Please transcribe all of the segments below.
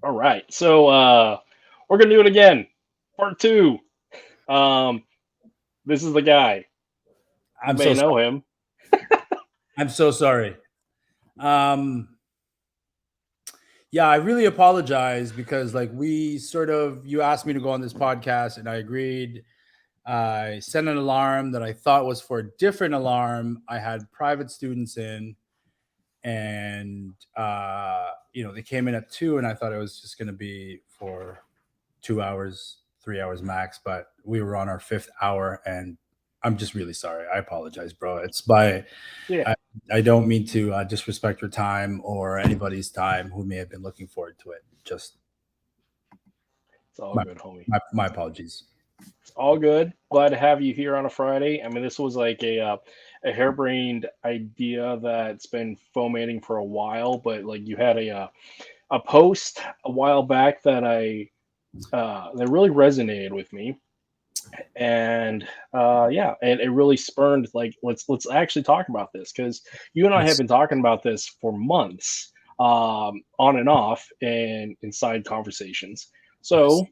All right. So we're gonna do it again. Part two. Um, this is the guy. You I'm may so sorry. know him. I'm so sorry. Um, yeah, I really apologize because you asked me to go on this podcast and I agreed. I set an alarm that I thought was for a different alarm. I had private students in, and they came in at 2, and I thought it was just going to be for 2 hours, 3 hours max, but we were on our fifth hour, and I'm just really sorry. I apologize, bro. Yeah, I, I don't mean to disrespect your time or anybody's time who may have been looking forward to it. Just it's all my good, homie. my apologies. It's all good. Glad to have you here on a Friday. I mean, this was like a harebrained idea that's been fomenting for a while, but like you had a post a while back that that really resonated with me, and yeah, and it really spurned like let's actually talk about this because you and I have Yes. been talking about this for months, on and off and inside conversations. Yes. So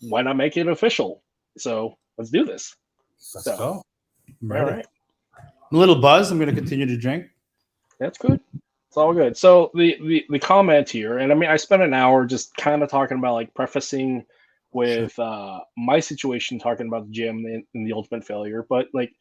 why not make it official? So let's do this. Let's So go. I'm all ready. right, I'm a little buzzed. I'm going to continue to drink. that's good. It's all good. So the comment here, and I mean, I spent an hour just kind of talking about like prefacing Sure. with my situation, talking about the gym and the ultimate failure, but like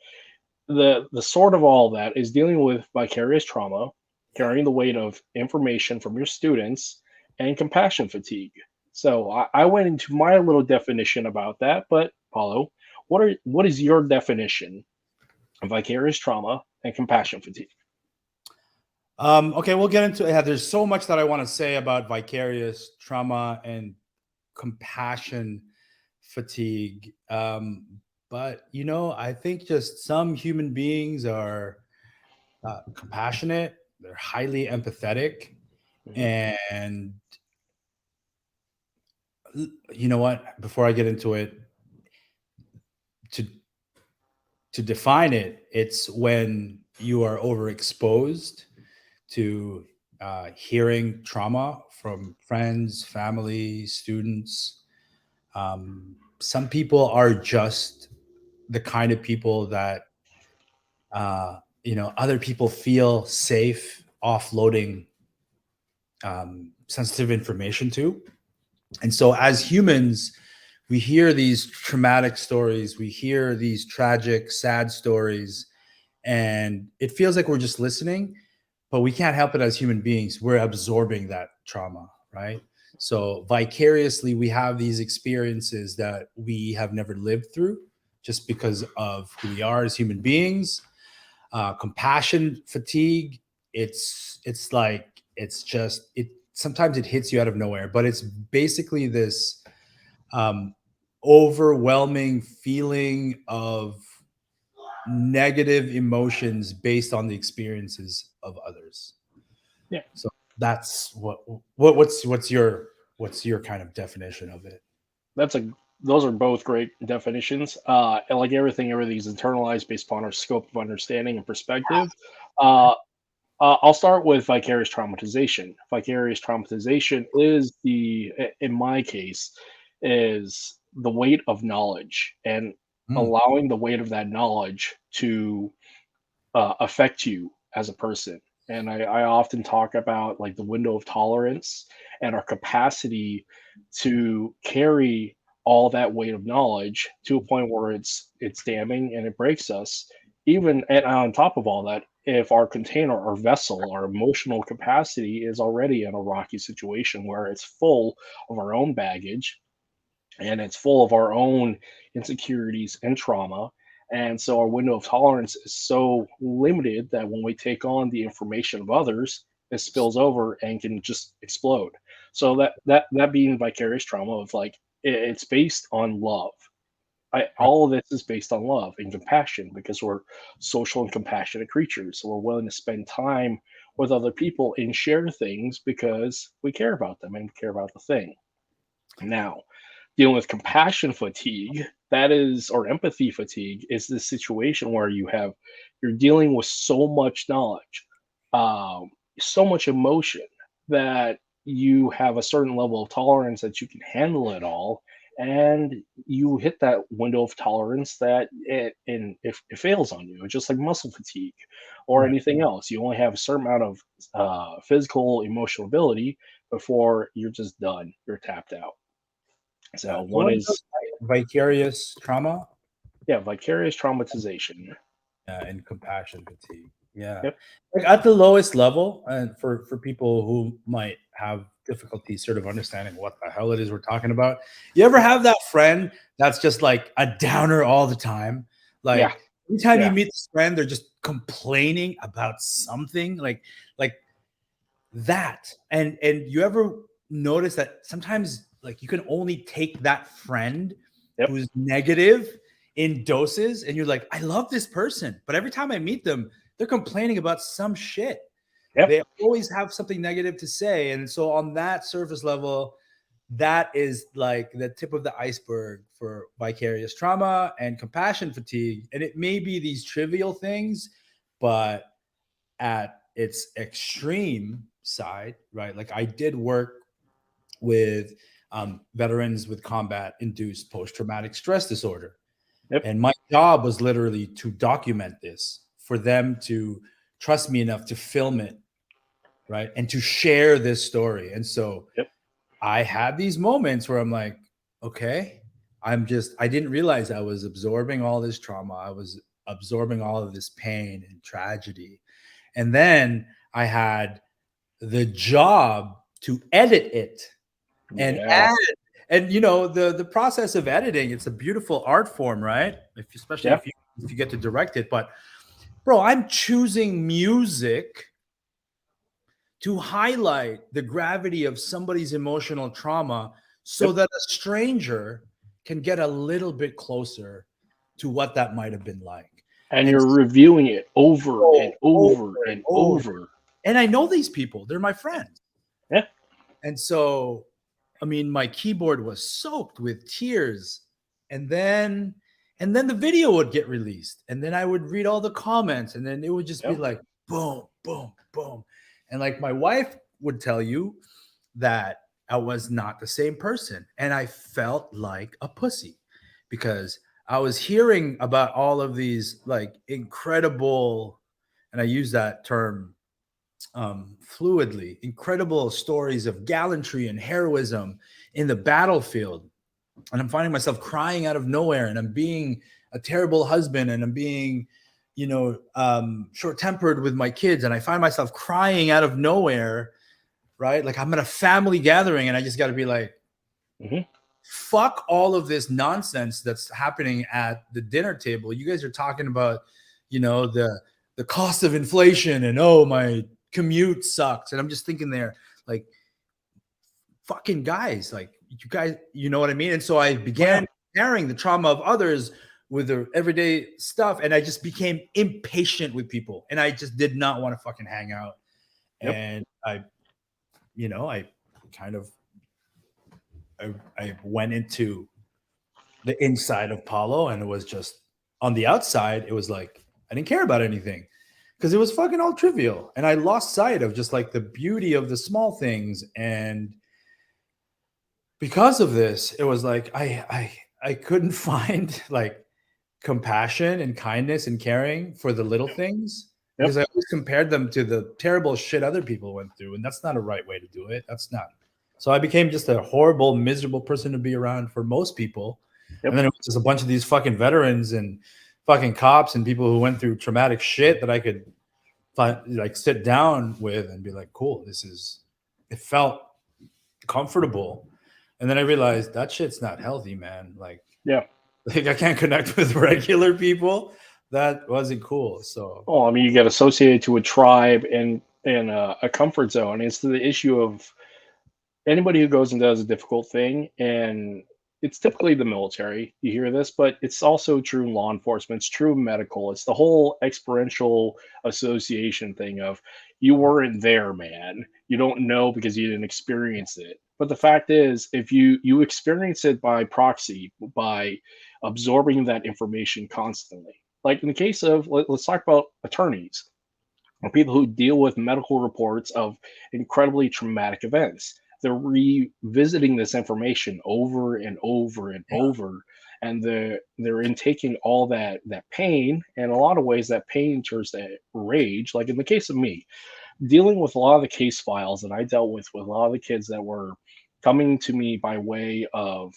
the sort of all that is dealing with vicarious trauma, carrying the weight of information from your students, and compassion fatigue. So I went into my little definition about that, but Paulo, what is your definition of vicarious trauma and compassion fatigue? Okay, we'll get into it. There's so much that I want to say about vicarious trauma and compassion fatigue. But I think just some human beings are compassionate, they're highly empathetic, Mhm. and you know what? Before I get into it, to define it, it's when you are overexposed to hearing trauma from friends, family, students. Some people are just the kind of people that other people feel safe offloading sensitive information to. And so, as humans, we hear these traumatic stories, we hear these tragic, sad stories, and it feels like we're just listening, but we can't help it as human beings. We're absorbing that trauma, right? So vicariously, we have these experiences that we have never lived through just because of who we are as human beings. Compassion fatigue, it's like it's just it sometimes it hits you out of nowhere, but it's basically this um, overwhelming feeling of negative emotions based on the experiences of others. Yeah, So that's what's your kind of definition of it? that's a those are both great definitions. And like everything's internalized based upon our scope of understanding and perspective. Uh, I'll start with vicarious traumatization. Vicarious traumatization is in my case, is the weight of knowledge and Mm, allowing the weight of that knowledge to affect you as a person. And I often talk about like the window of tolerance and our capacity to carry all that weight of knowledge to a point where it's damning and it breaks us. Even and on top of all that, if our container, our vessel, our emotional capacity is already in a rocky situation where it's full of our own baggage and it's full of our own insecurities and trauma. And so our window of tolerance is so limited that when we take on the information of others, it spills over and can just explode. So that being vicarious trauma of like it's based on love. right. All of this is based on love and compassion because we're social and compassionate creatures. So we're willing to spend time with other people and share things because we care about them and care about the thing. Now, dealing with compassion fatigue, that is, or empathy fatigue, is this situation where you're dealing with so much knowledge, um, so much emotion that you have a certain level of tolerance that you can handle it all, and you hit that window of tolerance that and if it fails on you, just like muscle fatigue or Right. anything else. You only have a certain amount of physical, emotional ability before you're just done. You're tapped out. Yeah. So one What is is, vicarious trauma? yeah, vicarious traumatization. And compassion fatigue. Yeah. Yep. Like at the lowest level, and for people who might have difficulty sort of understanding what the hell it is we're talking about, you ever have that friend that's just like a downer all the time? Yeah. Like every time you Yeah. meet this friend, they're just complaining about something like that. And you ever notice that sometimes like you can only take that friend Yep. who's negative in doses, and you're like, I love this person, but every time I meet them, they're complaining about some shit. Yep. They always have something negative to say. And so on that surface level, that is like the tip of the iceberg for vicarious trauma and compassion fatigue. And it may be these trivial things, but at its extreme side, right? Like I did work with veterans with combat induced post traumatic stress disorder. Yep. And my job was literally to document this for them to trust me enough to film it, right? And to share this story. And so Yep. I had these moments where I'm like, okay, I didn't realize I was absorbing all this trauma. I was absorbing all of this pain and tragedy. And then I had the job to edit it and Yeah. add. And you know, the process of editing, it's a beautiful art form, right? Especially Yeah. if you get to direct it. But bro, I'm choosing music to highlight the gravity of somebody's emotional trauma so Yep. that a stranger can get a little bit closer to what that might have been like. And And you're reviewing it over and so over over and and over. over. And I know these people, they're my friends. Yeah. And so, I mean, my keyboard was soaked with tears. And then the video would get released. And then I would read all the comments. And then it would just be Yep. like boom, boom, boom. And like my wife would tell you that I was not the same person. And I felt like a pussy because I was hearing about all of these like incredible, and I use that term fluidly, incredible stories of gallantry and heroism in the battlefield. And I'm finding myself crying out of nowhere, and I'm being a terrible husband, and I'm being, short tempered with my kids. And I find myself crying out of nowhere, right? Like I'm at a family gathering, and I just got to be like, Hmm. fuck all of this nonsense that's happening at the dinner table. You guys are talking about, the cost of inflation, and oh, my commute sucks. And I'm just thinking there, like, fucking guys, like you guys, you know what I mean? And so I Oh, yeah. began comparing the trauma of others with the everyday stuff. And I just became impatient with people. And I just did not want to fucking hang out. Yep. And I kind of I went into the inside of Paulo, and it was just on the outside, it was like I didn't care about anything because it was fucking all trivial. And I lost sight of just like the beauty of the small things. And because of this, it was like I couldn't find like compassion and kindness and caring for the little things because Yep. I always compared them to the terrible shit other people went through, and that's not a right way to do it. That's not. So I became just a horrible, miserable person to be around for most people. And Yep. then it was just a bunch of these fucking veterans and fucking cops and people who went through traumatic shit that I could find, like sit down with and be like, cool, it felt comfortable. And then I realized that shit's not healthy, man. Yeah. Like I can't connect with regular people. That wasn't cool. So Well, I mean, you get associated to a tribe and a comfort zone. It's the issue of anybody who goes and does a difficult thing, and it's typically the military. You hear this, but it's also true in law enforcement. It's true in medical. It's the whole experiential association thing of you weren't there, man. You don't know because you didn't experience it. But the fact is, if you experience it by proxy, by absorbing that information constantly, like in the case of let's talk about attorneys. or people who deal with medical reports of incredibly traumatic events. They're revisiting this information over and over and over, and they're intaking all that pain. And in a lot of ways, that pain turns to rage. Like in the case of me, dealing with a lot of the case files that I dealt with a lot of the kids that were coming to me by way of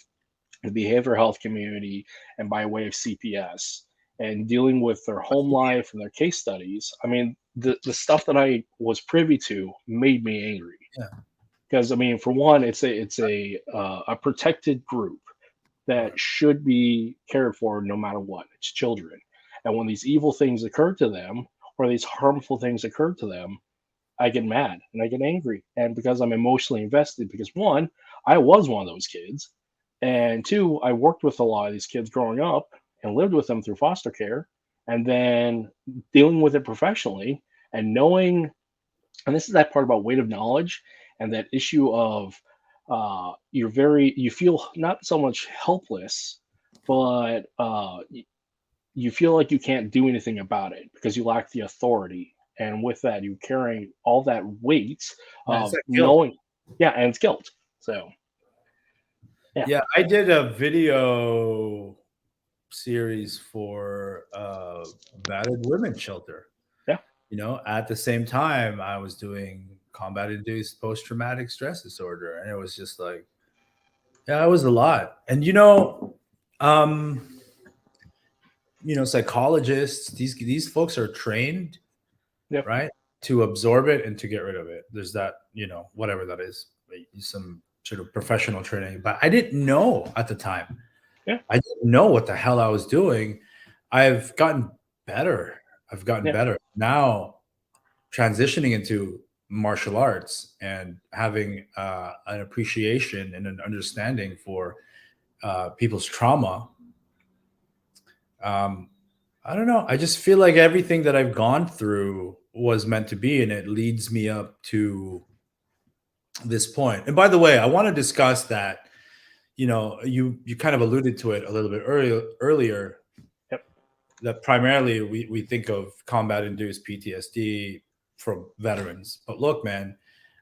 the behavioral health community and by way of CPS, and dealing with their home life and their case studies. I mean, the stuff that I was privy to made me angry Yeah. because, I mean, for one, it's a protected group that Right. should be cared for no matter what. It's children, and when these evil things occur to them or these harmful things occur to them, I get mad and I get angry. And because I'm emotionally invested, because one, I was one of those kids. And two, I worked with a lot of these kids growing up and lived with them through foster care. And then dealing with it professionally and knowing, and this is that part about weight of knowledge and that issue of you feel not so much helpless, but you feel like you can't do anything about it because you lack the authority. And with that, you're carrying all that weight Yeah, it's of that guilt. knowing, yeah, and it's guilt. So, yeah, Yeah, I did a video series for battered women's shelter. yeah, At the same time, I was doing combat induced post traumatic stress disorder, and it was just like, yeah, it was a lot. And um, psychologists, these folks are trained, yeah, right, to absorb it and to get rid of it. There's that, whatever that is, some sort of professional training. But I didn't know at the time. yeah, I didn't know what the hell I was doing. I've gotten better. I've gotten yeah, better now, transitioning into martial arts and having an appreciation and an understanding for people's trauma. um, I don't know. I just feel like everything that I've gone through was meant to be, and it leads me up to this point. And by the way, I want to discuss that. You kind of alluded to it a little bit earlier, yep, that primarily we think of combat induced PTSD from veterans. But look, man,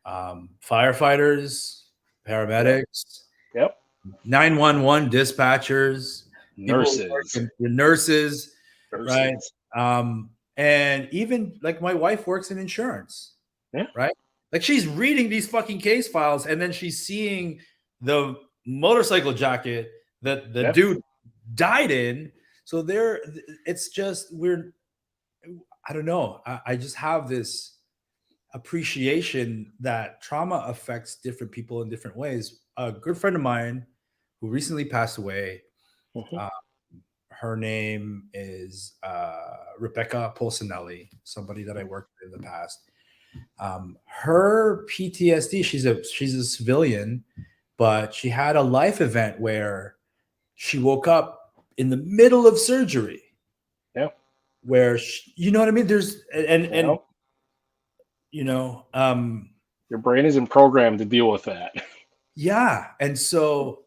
firefighters, yep, paramedics, yep. 911 dispatchers, people who work Nurses, in nurses, right? nurses, And even like my wife works in insurance, yeah, right? Like she's reading these fucking case files and then she's seeing the motorcycle jacket that the yep, dude died in. So it's just, I don't know. I just have this appreciation that trauma affects different people in different ways. A good friend of mine who recently passed away, hmm, uh, her name is Rebecca Polsinelli, somebody that I worked with in the past. Her PTSD, she's a civilian, but she had a life event where she woke up in the middle of surgery, yeah, where you know what I mean? There's and yeah. you know, um, Your brain isn't programmed to deal with that. yeah, and so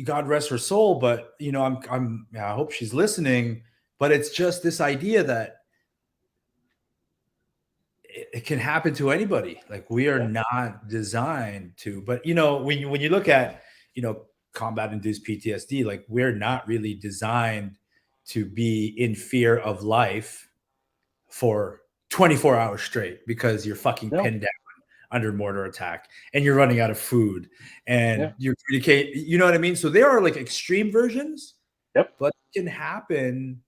God rest her soul. But I hope she's listening. But it's just this idea that it can happen to anybody. Like we are Yeah, not designed to. But when you look at combat induced PTSD, like we're not really designed to be in fear of life for 24 hours straight because you're fucking no, pinned down under mortar attack and you're running out of food yeah, and you communicate, you know what I mean? So there are like extreme versions, yep, but it can happen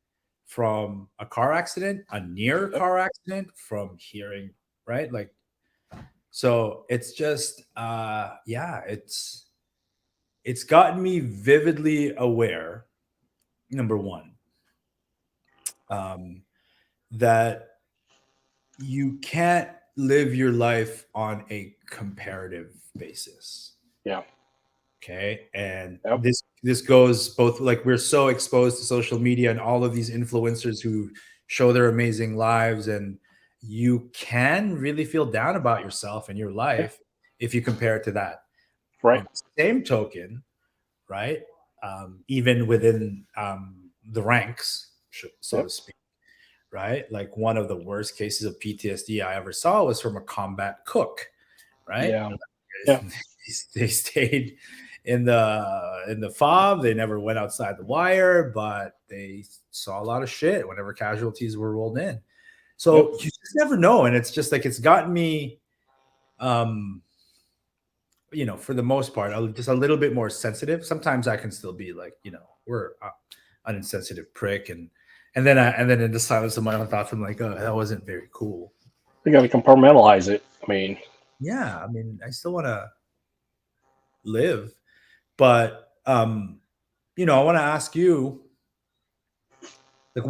from a car accident, a near yep, car accident, from hearing, right? Like, so it's just yeah, it's gotten me vividly aware, number one, um, that you can't live your life on a comparative basis. yeah, Okay. And yep, this goes both, like we're so exposed to social media and all of these influencers who show their amazing lives, and you can really feel down about yourself and your yeah, life if you compare it to that. right, On the same token, right? Even within the ranks, so yep, to speak, right? Like one of the worst cases of PTSD I ever saw was from a combat cook, right? Yeah. Yeah. They stayed in the fob. They never went outside the wire, but they saw a lot of shit whenever casualties were rolled in. Yep. So you just never know, and it's just like it's gotten me, for the most part, I'm just a little bit more sensitive. Sometimes I can still be like, we're an insensitive prick, and then in the silence of my own thoughts, I'm like, oh, that wasn't very cool. You got to compartmentalize it. I mean, Yeah, I mean, I still want to live, but I want to ask you, like,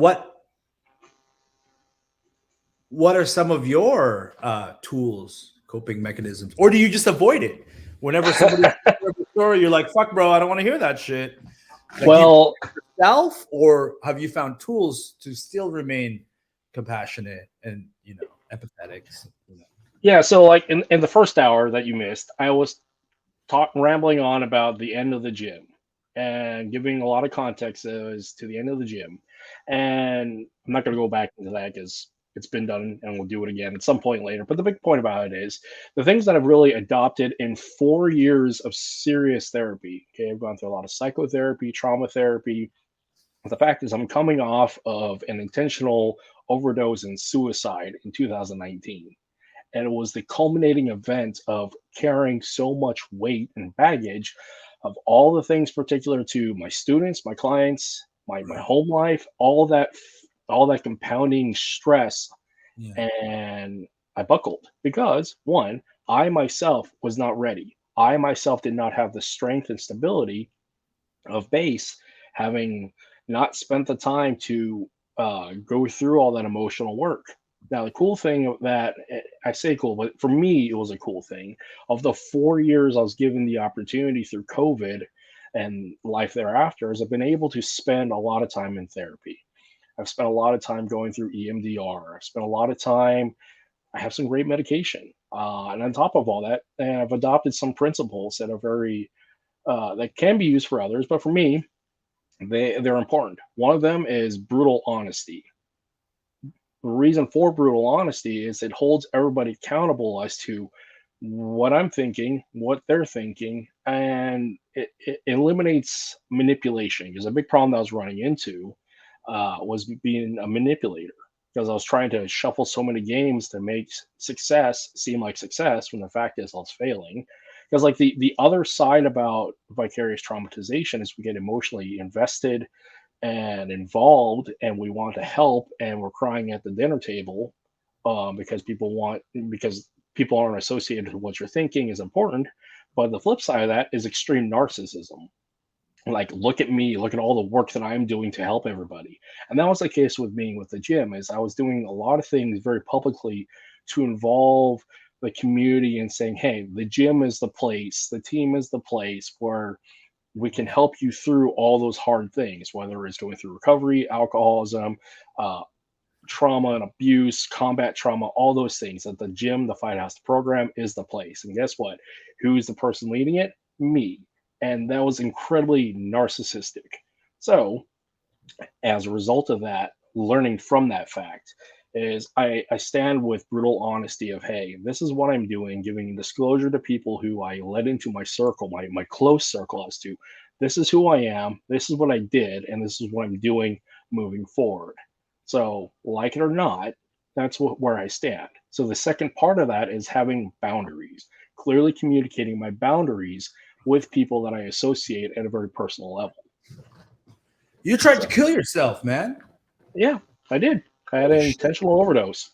what are some of your tools, coping mechanisms, or do you just avoid it whenever somebody tells a story? You're like, fuck, bro, I don't want to hear that shit. Like, well, yourself, or have you found tools to still remain compassionate and empathetic? yeah. So like in the first hour that you missed, I was rambling on about the end of the gym and giving a lot of context as to the end of the gym. And I'm not going to go back into that because it's been done and we'll do it again at some point later. But the big point about it is the things that I've really adopted in 4 years of serious therapy. Okay, I've gone through a lot of psychotherapy, trauma therapy. The fact is, I'm coming off of an intentional overdose and suicide in 2019. And it was the culminating event of carrying so much weight and baggage of all the things particular to my students, my clients, my Right. home life, all that compounding stress. Yeah. And I buckled because one, I myself was not ready. I myself did not have the strength and stability of base, having not spent the time to go through all that emotional work. Now, the cool thing that I say cool, but for me, it was a cool thing. Of the 4 years I was given the opportunity through COVID and life thereafter, is I've been able to spend a lot of time in therapy. I've spent a lot of time going through EMDR. I've spent a lot of time. I have some great medication. And on top of all that, I've adopted some principles that are very that can be used for others, but for me, they're important. One of them is brutal honesty. The reason for brutal honesty is it holds everybody accountable as to what I'm thinking, what they're thinking, and it eliminates manipulation. Because a big problem that I was running into was being a manipulator. Because I was trying to shuffle so many games to make success seem like success when the fact is I was failing. Because like the other side about vicarious traumatization is we get emotionally invested and involved and we want to help and we're crying at the dinner table because people aren't associated with what you're thinking is important. But the flip side of that is extreme narcissism. Like, look at me, look at all the work that I'm doing to help everybody. And that was the case with me with the gym, is I was doing a lot of things very publicly to involve the community and saying, hey, the gym is the place, the team is the place where we can help you through all those hard things, whether it's going through recovery, alcoholism, uh, trauma and abuse, combat trauma, all those things. At the gym, the Fight House program is the place. And guess what? Who's the person leading it? Me. And that was incredibly narcissistic. So, as a result of that, learning from that fact is I stand with brutal honesty of, hey, this is what I'm doing, giving disclosure to people who I let into my circle, my close circle, as to this is who I am, this is what I did, and this is what I'm doing moving forward. So, like it or not, that's where I stand. So the second part of that is having boundaries, clearly communicating my boundaries with people that I associate at a very personal level. You tried to So kill yourself, man. yeah, I did. I had Holy an shit. intentional overdose.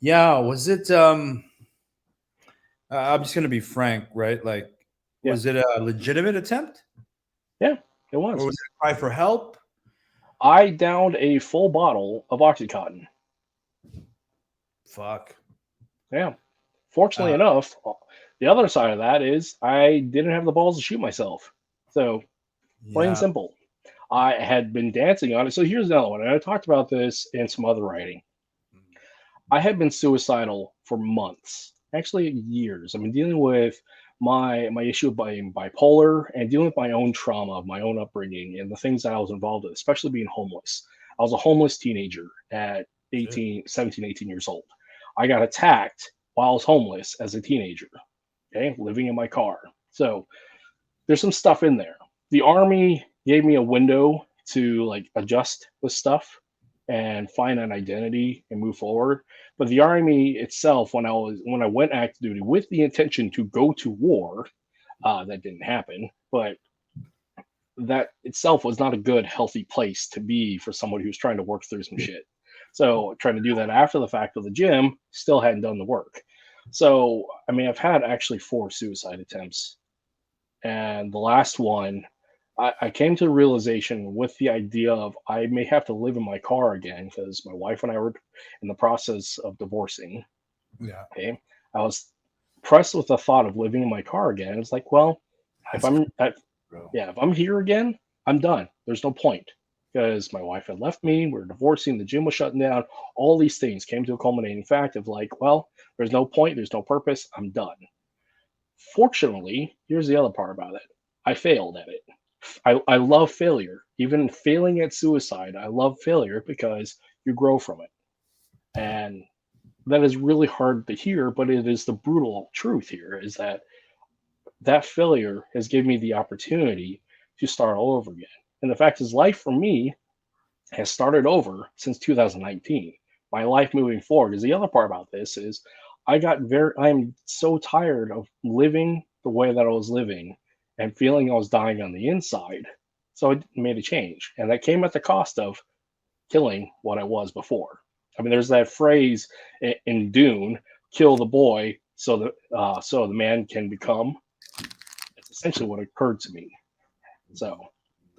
Yeah, was it I'm just gonna be frank, right? Like, Yeah, was it a legitimate attempt? yeah, it Or was. was it a cry for help? I downed a full bottle of OxyContin. Fuck. Yeah. Fortunately Uh, enough, the other side of that is I didn't have the balls to shoot myself. So plain and yeah. simple. I had been dancing on it. So here's another one. And I talked about this in some other writing. I had been suicidal for months, actually years. I've been dealing with my issue of being bipolar and dealing with my own trauma, my own upbringing, and the things that I was involved with, especially being homeless. I was a homeless teenager at 17, 18 years old. I got attacked while I was homeless as a teenager, okay, living in my car. So there's some stuff in there. The army gave me a window to like adjust with stuff and find an identity and move forward. But the army itself, when I went active duty with the intention to go to war, that didn't happen. But that itself was not a good, healthy place to be for somebody who's trying to work through some shit. So trying to do that after the fact with the gym, still hadn't done the work. So I mean, I've had actually 4 suicide attempts, and the last one, I came to the realization with the idea of I may have to live in my car again because my wife and I were in the process of divorcing. Yeah. Okay, I was pressed with the thought of living in my car again. It's like, well, if That's I'm bro. yeah, if I'm here again, I'm done. There's no point because my wife had left me. We're divorcing. The gym was shutting down. All these things came to a culminating fact of like, well, there's no point. There's no purpose. I'm done. Fortunately, here's the other part about it. I failed at it. I love failure. Even failing at suicide, I love failure because you grow from it. And that is really hard to hear, but it is the brutal truth here is that that failure has given me the opportunity to start all over again. And the fact is, life for me has started over since 2019. My life moving forward is the other part about this is I'm so tired of living the way that I was living and feeling I was dying on the inside. So I made a change. And that came at the cost of killing what I was before. I mean, there's that phrase in Dune, kill the boy so the man can become. It's essentially what occurred to me. So,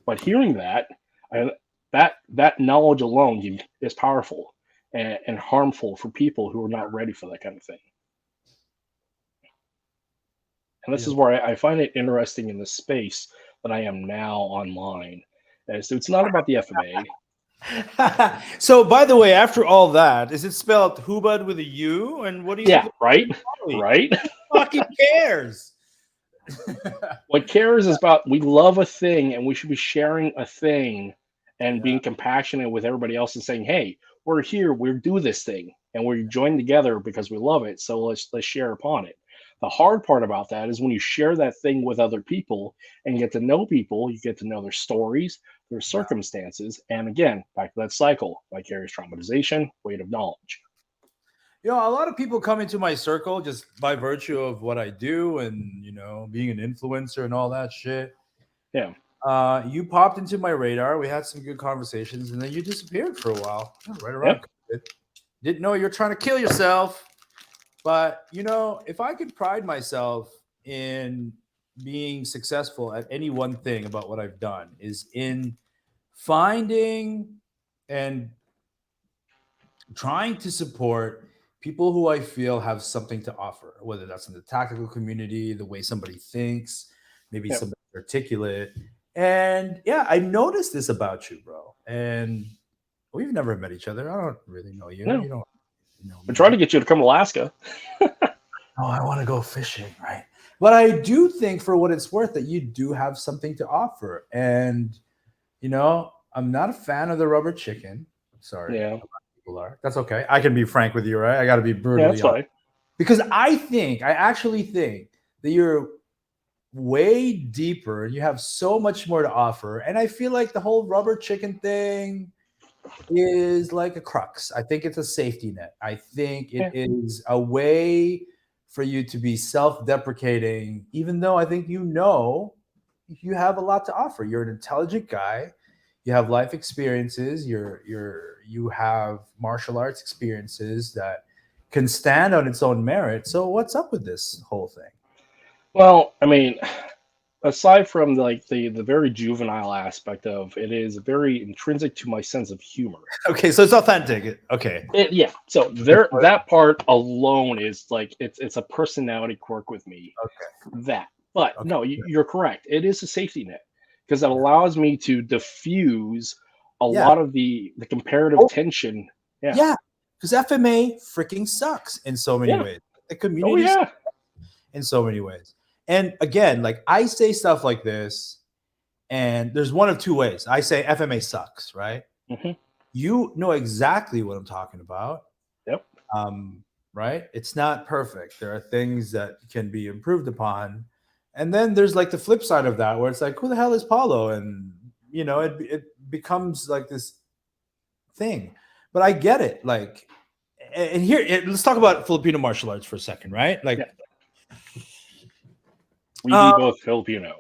but hearing that, I, that knowledge alone is powerful and harmful for people who are not ready for that kind of thing. And this Yeah. is where I find it interesting in the space that I am now online. So it's not about the FMA. So, by the way, after all that, is it spelled Hubad with a U? And what do you Yeah, right, Who right. fucking cares? What cares is about we love a thing and we should be sharing a thing and Yeah. being compassionate with everybody else and saying, hey, we're here, we do this thing and we're joined together because we love it. So let's share upon it. The hard part about that is when you share that thing with other people and get to know people, you get to know their stories, their circumstances, and again, back to that cycle, vicarious traumatization, weight of knowledge. You know, a lot of people come into my circle just by virtue of what I do and, you know, being an influencer and all that shit. Yeah. You popped into my radar. We had some good conversations, and then you disappeared for a while. Right around COVID. Didn't know you were trying to kill yourself. But, you know, if I could pride myself in being successful at any one thing about what I've done is in finding and trying to support people who I feel have something to offer, whether that's in the tactical community, the way somebody thinks, maybe Yep. somebody articulate. And yeah, I noticed this about you, bro. And we've never met each other. I don't really know you. No. You don't know We're me. trying to get you to come to Alaska. Oh, I want to go fishing, right? But I do think, for what it's worth, that you do have something to offer. And, you know, I'm not a fan of the rubber chicken. Sorry. Yeah. People are. That's okay. I can be frank with you, right? I got to be Yeah, brutally that's honest. fine. Because I actually think that you're way deeper and you have so much more to offer. And I feel like the whole rubber chicken thing is like a crux. I think it's a safety net. I think it is a way for you to be self-deprecating, even though I think you have a lot to offer. You're an intelligent guy. You have life experiences. You have martial arts experiences that can stand on its own merit. So what's up with this whole thing? Well, I mean, aside from like the very juvenile aspect of it is very intrinsic to my sense of humor. Okay, so it's authentic. Okay. Yeah. So there that part alone is like it's a personality quirk with me. Okay. That. But Okay. no, you're correct. It is a safety net because it allows me to diffuse a Yeah. lot of the comparative tension. Yeah. Yeah. Because FMA freaking sucks in so many Yeah. ways. The Oh community yeah. in so many ways. And again, like I say stuff like this, and there's one of two ways. I say FMA sucks, right? Hmm. you know exactly what I'm talking about. Yep. Right? It's not perfect. There are things that can be improved upon. And then there's like the flip side of that where it's like, who the hell is Paulo? And, it becomes like this thing. But I get it. Like, and here, let's talk about Filipino martial arts for a second, right? Like, Yeah. We be uh, both Filipino.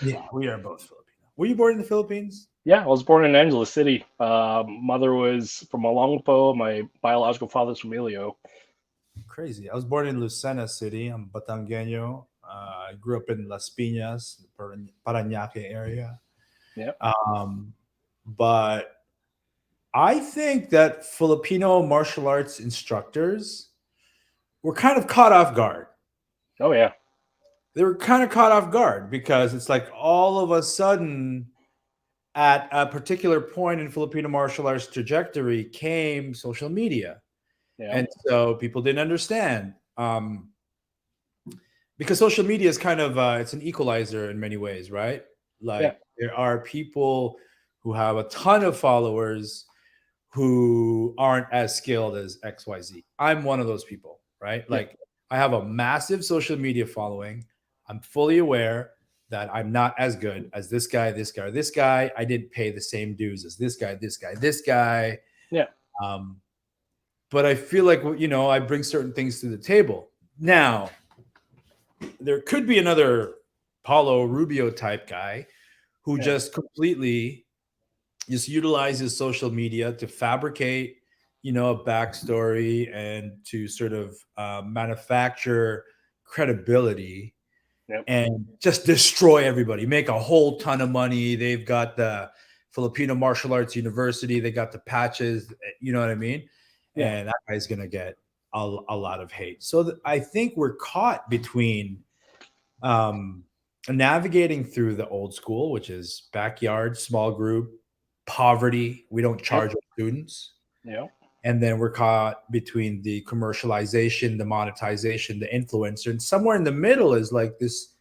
yeah, we are both Filipino. Were you born in the Philippines? Yeah, I was born in Angeles City. Mother was from Olongapo. My biological father's from Ilio. Crazy. I was born in Lucena City. I'm Batangueño. I grew up in Las Piñas, Parañaque area. Yep. But I think that Filipino martial arts instructors were kind of caught off guard. Oh yeah. They were kind of caught off guard because it's like all of a sudden, at a particular point in Filipino martial arts trajectory, came social media. Yeah. And so people didn't understand. Because social media is kind of it's an equalizer in many ways, right? Yeah. Like there are people who have a ton of followers who aren't as skilled as XYZ. I'm one of those people, right? Yeah. Like I have a massive social media following. I'm fully aware that I'm not as good as this guy, this guy, or this guy. I didn't pay the same dues as this guy, this guy, this guy. Yeah. But I feel like, I bring certain things to the table. Now, there could be another Paulo Rubio type guy who just completely just utilizes social media to fabricate, a backstory and to sort of manufacture credibility Yep. and just destroy everybody, make a whole ton of money. They've got the Filipino Martial Arts University. They got the patches, you know what I mean? Yeah. And that guy's going to get a lot of hate. So I think we're caught between navigating through the old school, which is backyard, small group, poverty. We don't charge our students. Yeah. And then we're caught between the commercialization, the monetization, the influencer. And somewhere in the middle is like this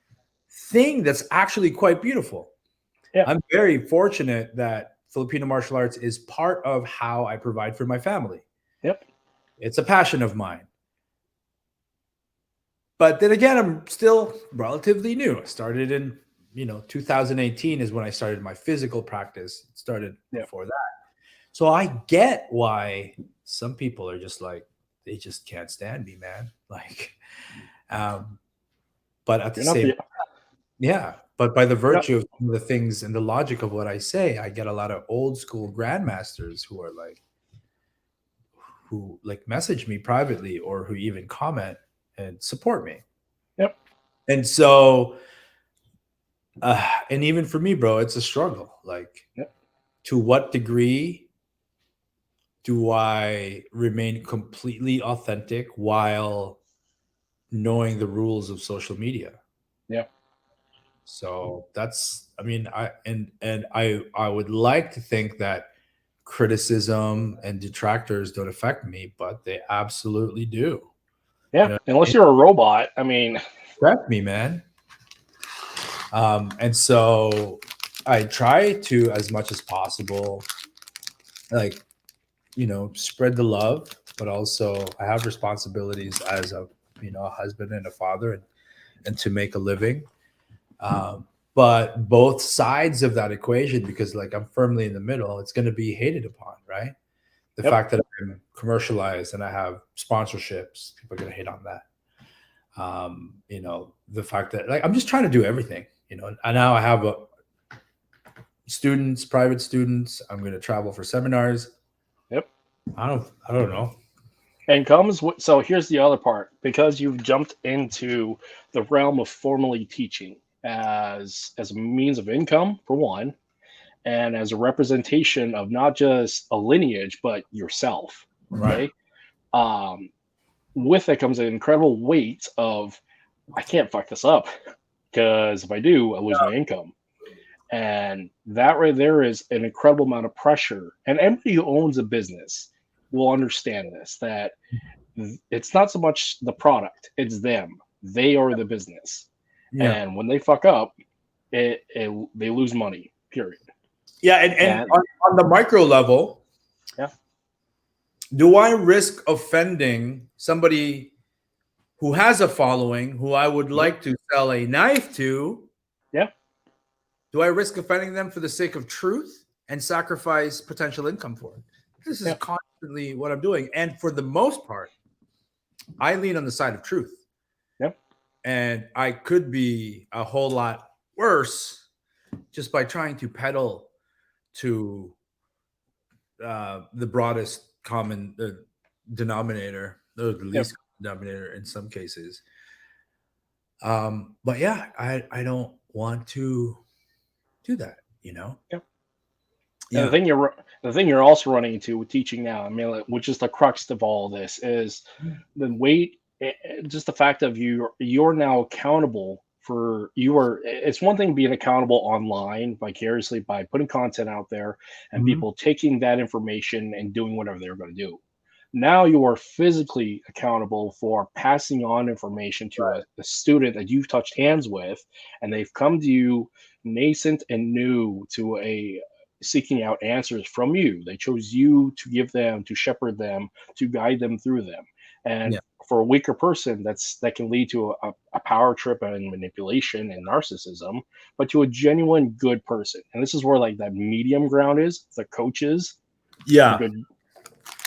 thing that's actually quite beautiful. Yeah. I'm very fortunate that Filipino martial arts is part of how I provide for my family. Yep. It's a passion of mine. But then again, I'm still relatively new. I started in, 2018 is when I started my physical practice. It started before that. So I get why some people are just like, they just can't stand me, man. Like, but at the same time, yeah. But by the virtue of the things and the logic of what I say, I get a lot of old school grandmasters who are like, who like message me privately or who even comment and support me. Yep. And so, and even for me, bro, it's a struggle. Like, to what degree do I remain completely authentic while knowing the rules of social media? Yeah. So that's, I mean, I would like to think that criticism and detractors don't affect me, but they absolutely do. Yeah. Unless you're a robot. I mean, affect me, man. And so I try to, as much as possible, like, spread the love, but also I have responsibilities as a, a husband and a father and to make a living. But both sides of that equation, because like I'm firmly in the middle, it's going to be hated upon, right? The fact that I'm commercialized and I have sponsorships, people are going to hate on that. The fact that like I'm just trying to do everything, and now I have students, private students. I'm going to travel for seminars. Yep. I don't know. And so here's the other part, because you've jumped into the realm of formally teaching as a means of income for one, and as a representation of not just a lineage but yourself. Right. Okay. With it comes an incredible weight of, I can't fuck this up, because if I do, I lose my income. And that right there is an incredible amount of pressure. And anybody who owns a business will understand this, that it's not so much the product, it's them. They are the business. Yeah. And when they fuck up, they lose money, period. Yeah. And on the micro level, Yeah. Do I risk offending somebody who has a following, who I would Yep. like to sell a knife to? Yep. Do I risk offending them for the sake of truth and sacrifice potential income for it? This is Yep. constantly what I'm doing. And for the most part, I lean on the side of truth. Yep. And I could be a whole lot worse just by trying to peddle to the broadest common denominator, or the Yep. least common denominator in some cases. But yeah, I don't want to do that, you know? Yep. And Yeah. the thing you're also running into with teaching now, I mean, like, which is the crux of all this, is the weight, just the fact of you're now accountable for you are. It's one thing being accountable online vicariously by putting content out there and Mhm. people taking that information and doing whatever they're going to do. Now you are physically accountable for passing on information to a student that you've touched hands with, and they've come to you nascent and new to a seeking out answers from you. They chose you to give them, to shepherd them, to guide them through them. Yeah. And for a weaker person, that can lead to a power trip and manipulation and narcissism, but to a genuine good person. And this is where like that medium ground is, the coaches, the Yeah. good,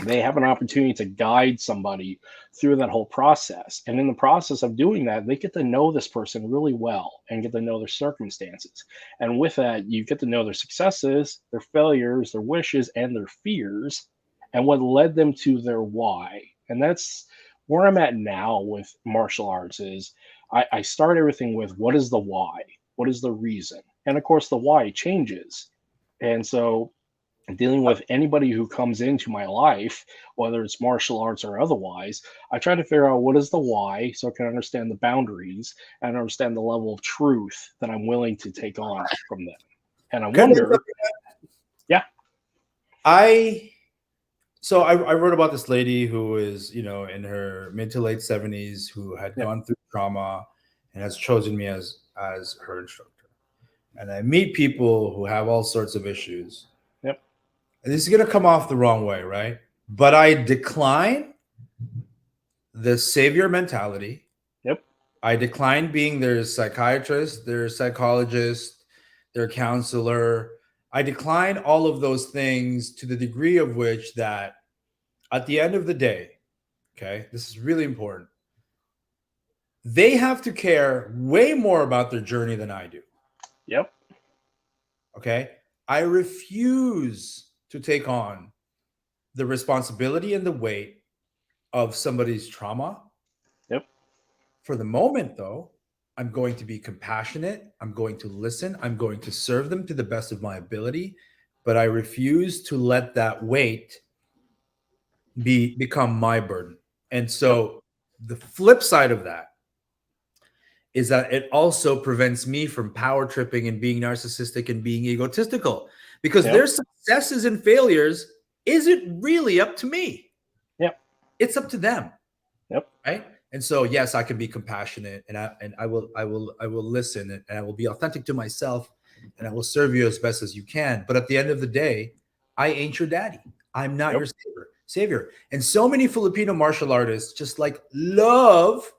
they have an opportunity to guide somebody through that whole process. And in the process of doing that, they get to know this person really well and get to know their circumstances. And with that, you get to know their successes, their failures, their wishes, and their fears, and what led them to their why. And that's where I'm at now with martial arts is I start everything with what is the why? What is the reason? And of course, the why changes. And so dealing with anybody who comes into my life, whether it's martial arts or otherwise, I try to figure out what is the why so I can understand the boundaries and understand the level of truth that I'm willing to take on from them. And I Can I say wonder, something? yeah, I so I wrote about this lady who is, in her mid to late 70s, who had yep, gone through trauma and has chosen me as her instructor. And I meet people who have all sorts of issues. yep, And this is going to come off the wrong way, right? But I decline the savior mentality. yep, I decline being their psychiatrist, their psychologist, their counselor. I decline all of those things to the degree of which that at the end of the day, okay, this is really important. They have to care way more about their journey than I do. yep, Okay. I refuse to take on the responsibility and the weight of somebody's trauma. yep, For the moment, though, I'm going to be compassionate. I'm going to listen. I'm going to serve them to the best of my ability. But I refuse to let that weight become my burden. And yep, so the flip side of that is that it also prevents me from power tripping and being narcissistic and being egotistical, because yep, their successes and failures isn't really up to me. yep, It's up to them. yep, Right. And so, yes, I can be compassionate, and I will listen, and I will be authentic to myself, and I will serve you as best as you can. But at the end of the day, I ain't your daddy. I'm not yep, your savior. And so many Filipino martial artists just like love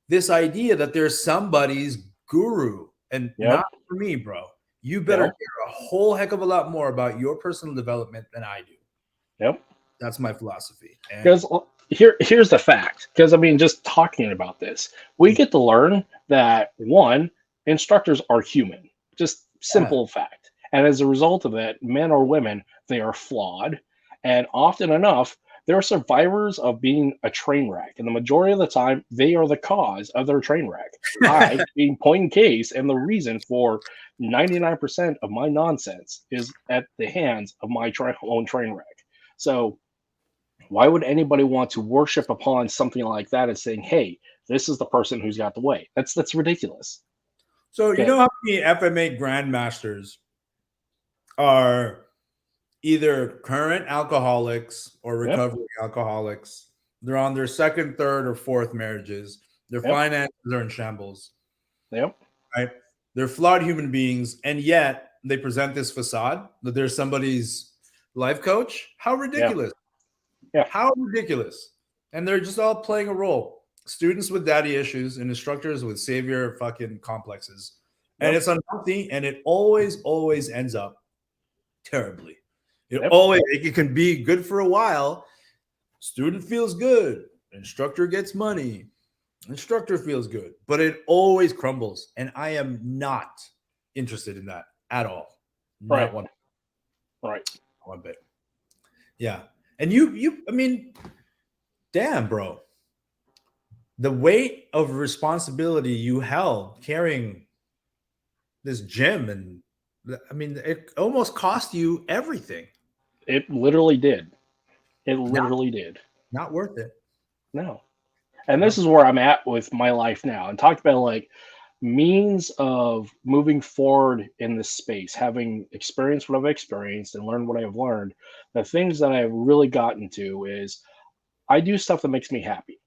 this idea that there's somebody's guru, and yep, not for me, bro. You better yep, care a whole heck of a lot more about your personal development than I do. yep. That's my philosophy. And Because here's the fact. Because I mean, just talking about this, we get to learn that one, instructors are human. Just yeah, simple fact. And as a result of that, men or women, they are flawed, and often enough, they're survivors of being a train wreck. And the majority of the time, they are the cause of their train wreck. I, being point in case, and the reason for 99% of my nonsense is at the hands of my own train wreck. So why would anybody want to worship upon something like that and saying, "Hey, this is the person who's got the way"? That's ridiculous. so you Okay. know how many FMA grandmasters are either current alcoholics or Yep. recovering alcoholics. They're on their second, third, or fourth marriages. Their Yep. finances are in shambles, Yep. right? They're flawed human beings, and yet they present this facade that they're somebody's life coach. How ridiculous. Yeah. How ridiculous. And they're just all playing a role. Students with daddy issues and instructors with savior fucking complexes. And Yep. it's unhealthy, and it always ends up terribly. Yep. It can be good for a while. Student feels good. Instructor gets money. Instructor feels good. But it always crumbles. And I am not interested in that at all. Right. Not Right. one bit. Yeah. And I mean, damn, bro. The weight of responsibility you held carrying this gym, and I mean, it almost cost you everything. It literally did. It literally did. Not worth it. No. And No. this is where I'm at with my life now. And talked about like means of moving forward in this space, having experienced what I've experienced and learned what I've learned. The things that I've really gotten to is I do stuff that makes me happy.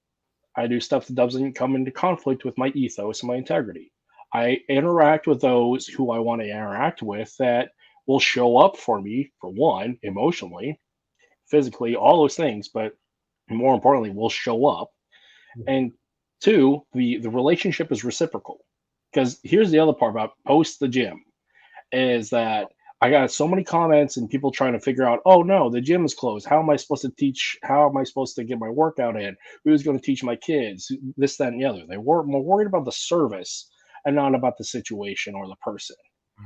I do stuff that doesn't come into conflict with my ethos and my integrity. I interact with those who I want to interact with that will show up for me, for one, emotionally, physically, all those things, but more importantly, will show up. And two, the relationship is reciprocal. Because here's the other part about post the gym is that I got so many comments and people trying to figure out, oh no, the gym is closed. How am I supposed to teach? How am I supposed to get my workout in? Who's going to teach my kids? This, that, and the other. They were more worried about the service and not about the situation or the person.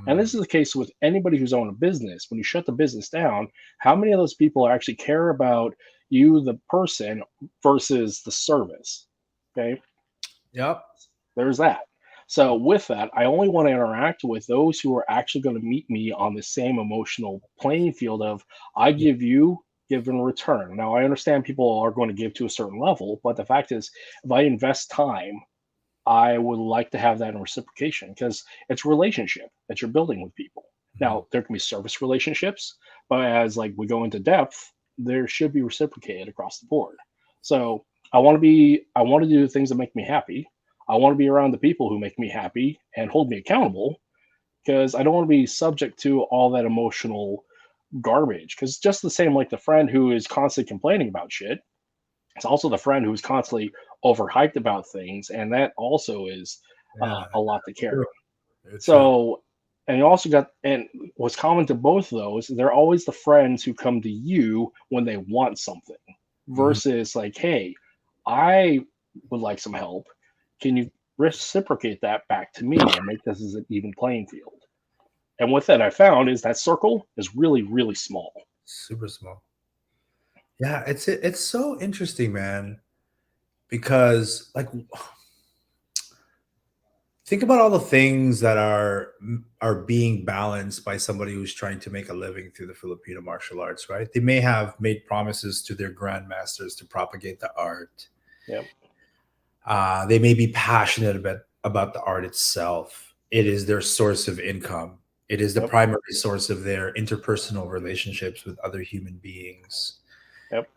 And this is the case with anybody who's owned a business. When you shut the business down, how many of those people actually care about you, the person, versus the service? Okay. Yep. There's that. So with that, I only want to interact with those who are actually going to meet me on the same emotional playing field of I give you, give in return. Now I understand people are going to give to a certain level, but the fact is if I invest time, I would like to have that in reciprocation because it's a relationship that you're building with people. Now there can be service relationships, but as like we go into depth, there should be reciprocated across the board. So I want to do things that make me happy. I want to be around the people who make me happy and hold me accountable because I don't want to be subject to all that emotional garbage. Because just the same, like the friend who is constantly complaining about shit, it's also the friend who's constantly overhyped about things, and that also is Yeah. a lot to carry. It's So, and you also got, and what's common to both of those, they're always the friends who come to you when they want something, versus like, hey, I would like some help. Can you reciprocate that back to me and make this as an even playing field? And what that I found is that circle is really, really small. super small. Yeah, it's so interesting, man, because like think about all the things that are being balanced by somebody who's trying to make a living through the Filipino martial arts, right? They may have made promises to their grandmasters to propagate the art. Yep. They may be passionate about the art itself. It is their source of income. It is the Yep. primary source of their interpersonal relationships with other human beings. Yep.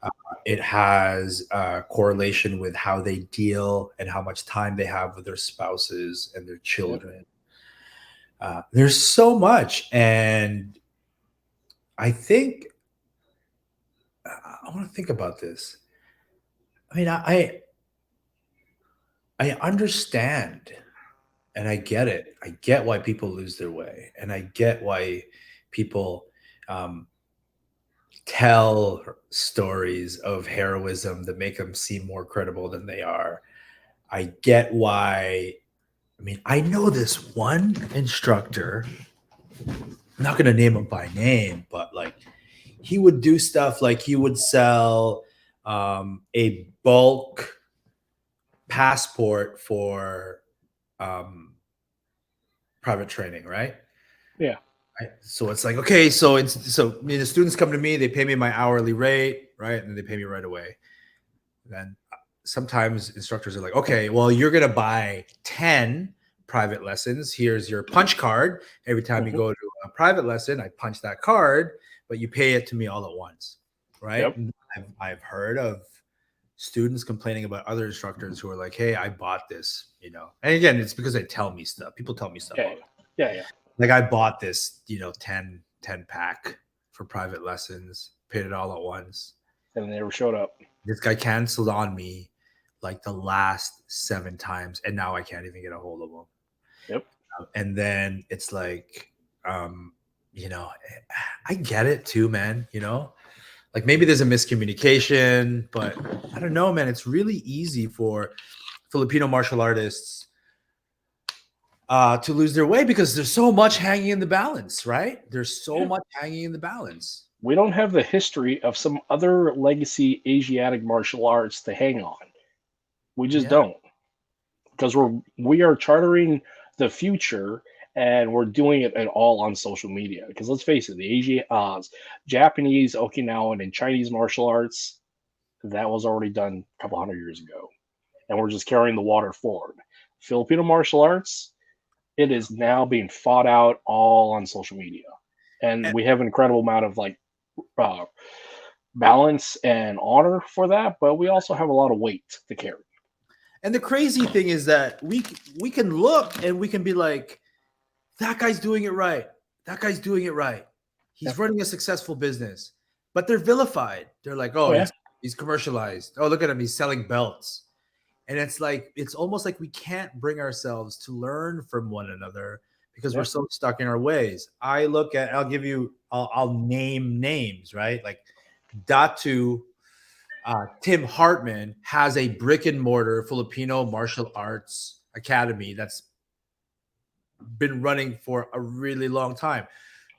It has a correlation with how they deal and how much time they have with their spouses and their children. There's so much. And I think, I want to think about this. I mean, I understand and I get it. I get why people lose their way. And I get why people tell stories of heroism that make them seem more credible than they are. I get why. I mean, I know this one instructor. I'm not going to name him by name, but like he would do stuff like he would sell a bulk passport for private training, right? Yeah. Right. So it's like, okay, so I mean, the students come to me, they pay me my hourly rate, right? And they pay me right away. Then sometimes instructors are like, okay, well, you're going to buy 10 private lessons. Here's your punch card. Every time you go to a private lesson, I punch that card, but you pay it to me all at once, right? Yep. I've heard of students complaining about other instructors who are like, hey, I bought this, you know. And again, it's because they tell me stuff. People tell me stuff. Yeah. Yeah. Yeah. Like I bought this, you know, 10 pack for private lessons, paid it all at once. And they never showed up. This guy canceled on me like the last 7 times, and now I can't even get a hold of him. Yep. And then it's like, you know, I get it too, man. You know, like maybe there's a miscommunication, but I don't know, man. It's really easy for Filipino martial artists to lose their way because there's so much hanging in the balance, right? There's so much hanging in the balance. We don't have the history of some other legacy Asiatic martial arts to hang on. We just don't, because we are chartering the future, and we're doing it at all on social media. Because let's face it, the Japanese, Okinawan, and Chinese martial arts, that was already done a couple hundred years ago, and we're just carrying the water forward. Filipino martial arts, it is now being fought out all on social media, and we have an incredible amount of balance and honor for that, but we also have a lot of weight to carry. And the crazy thing is that we can look and we can be like, that guy's doing it right. That guy's doing it right. He's running a successful business, but they're vilified. They're like, oh, he's commercialized. Oh, look at him. He's selling belts. And it's like, it's almost like we can't bring ourselves to learn from one another because we're so stuck in our ways. I'll name names, right? Like Datu Tim Hartman has a brick and mortar Filipino martial arts academy that's been running for a really long time,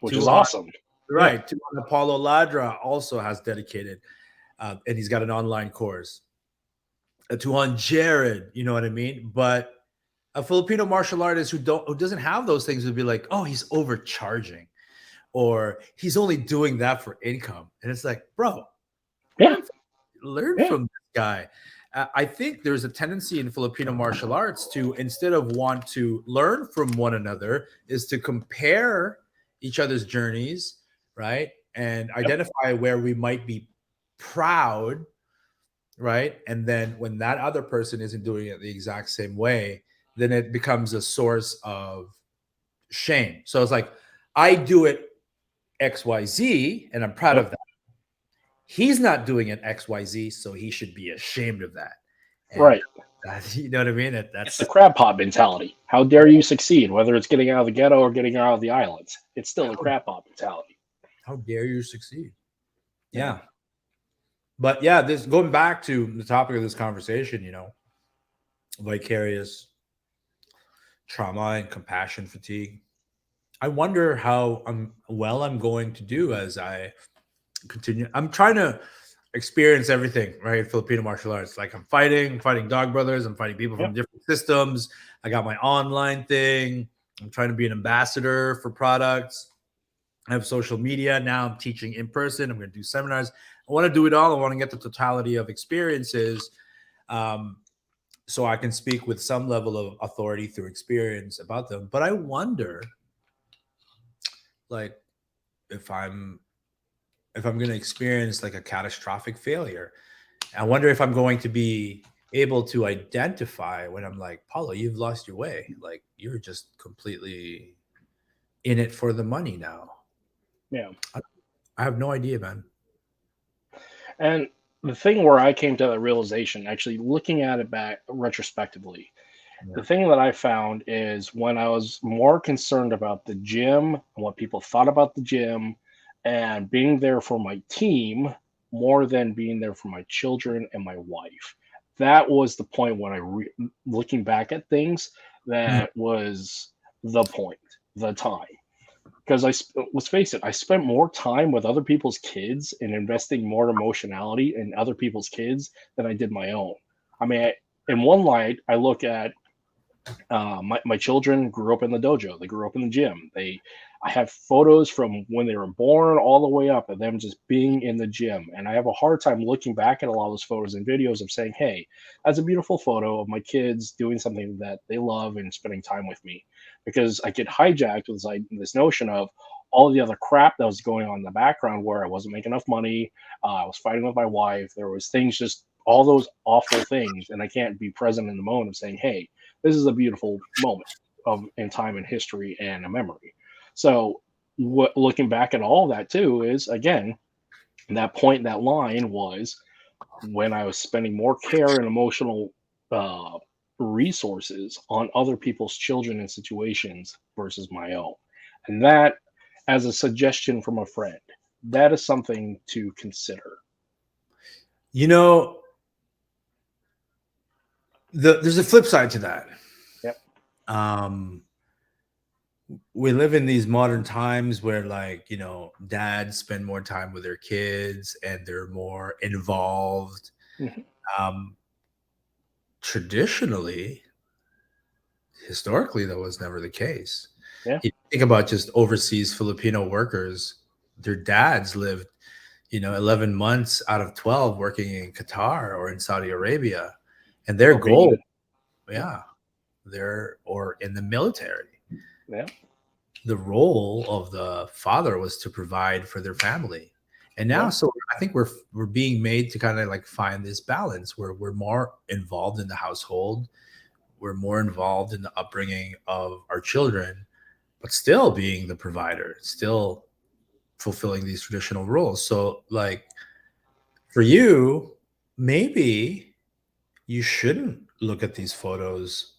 which is awesome. Right. Paulo Ladra also has dedicated, and he's got an online course. Tuhan Jared, you know what I mean? But a Filipino martial artist who doesn't have those things would be like, oh, he's overcharging, or he's only doing that for income. And it's like, bro, learn from this guy. I think there's a tendency in Filipino martial arts to, instead of want to learn from one another, is to compare each other's journeys, right? And identify where we might be proud, right? And then when that other person isn't doing it the exact same way, then it becomes a source of shame. So it's like, I do it XYZ, and I'm proud of that. He's not doing it XYZ, so he should be ashamed of that. And right. You know what I mean? It's the crab pot mentality. How dare you succeed, whether it's getting out of the ghetto or getting out of the islands? It's still the crab pot mentality. How dare you succeed? Yeah. But yeah, this going back to the topic of this conversation, you know, vicarious trauma and compassion fatigue. I wonder how I'm going to do as I continue. I'm trying to experience everything, right? Filipino martial arts. Like I'm fighting dog brothers. I'm fighting people from different systems. I got my online thing. I'm trying to be an ambassador for products. I have social media. Now I'm teaching in person. I'm going to do seminars. I want to do it all. I want to get the totality of experiences, so I can speak with some level of authority through experience about them. But I wonder, like, if I'm going to experience like a catastrophic failure, I wonder if I'm going to be able to identify when I'm like, Paulo, you've lost your way. Like you're just completely in it for the money now. Yeah. I have no idea, man. And the thing where I came to the realization, actually looking at it back retrospectively, the thing that I found is when I was more concerned about the gym and what people thought about the gym and being there for my team more than being there for my children and my wife. That was the point when looking back at things, that was the point, the time. Because let's face it, I spent more time with other people's kids and investing more emotionality in other people's kids than I did my own. I mean, in one light, I look at my children grew up in the dojo. They grew up in the gym. I have photos from when they were born all the way up of them just being in the gym. And I have a hard time looking back at a lot of those photos and videos of saying, hey, that's a beautiful photo of my kids doing something that they love and spending time with me. Because I get hijacked with this notion of all the other crap that was going on in the background where I wasn't making enough money. I was fighting with my wife. There was things, just all those awful things. And I can't be present in the moment of saying, hey, this is a beautiful moment in time and history and a memory. So what looking back at all that too is again that point, that line was when I was spending more care and emotional uh, resources on other people's children and situations versus my own. And that, as a suggestion from a friend, that is something to consider. You know, there's a flip side to that. Yep. Um, we live in these modern times where, like, you know, dads spend more time with their kids and they're more involved. Hmm. Um, Traditionally, historically, that was never the case. Yeah. You think about just overseas Filipino workers, their dads lived, you know, 11 months out of 12 working in Qatar or in Saudi Arabia. And their goal, Albania. Yep. yeah, they're or in the military. Yeah. The role of the father was to provide for their family. And now, Yeah. so I think we're being made to kind of like find this balance where we're more involved in the household, we're more involved in the upbringing of our children, but still being the provider, still fulfilling these traditional roles. So, like, for you, maybe you shouldn't look at these photos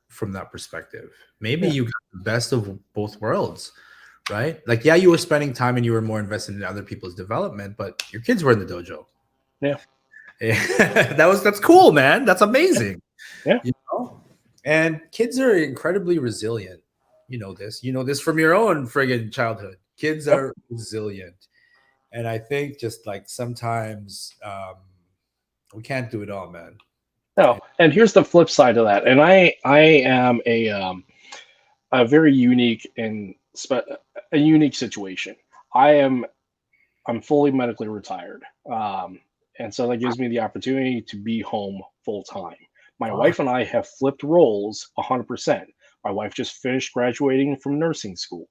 from that perspective. Maybe Yeah. you got the best of both worlds, right? Like, yeah, you were spending time and you were more invested in other people's development, but your kids were in the dojo. Yeah. That's cool, man. That's Yeah. amazing. Yeah. You know? And kids are incredibly resilient. You know this from your own friggin' childhood. Kids Yep. are resilient. And I think just like sometimes we can't do it all, man. No. And here's the flip side of that. And I am a very unique and a unique situation. I am I'm fully medically retired. And so that gives me the opportunity to be home full time. My Fuck. wife and I have flipped roles 100%. My wife just finished graduating from nursing school.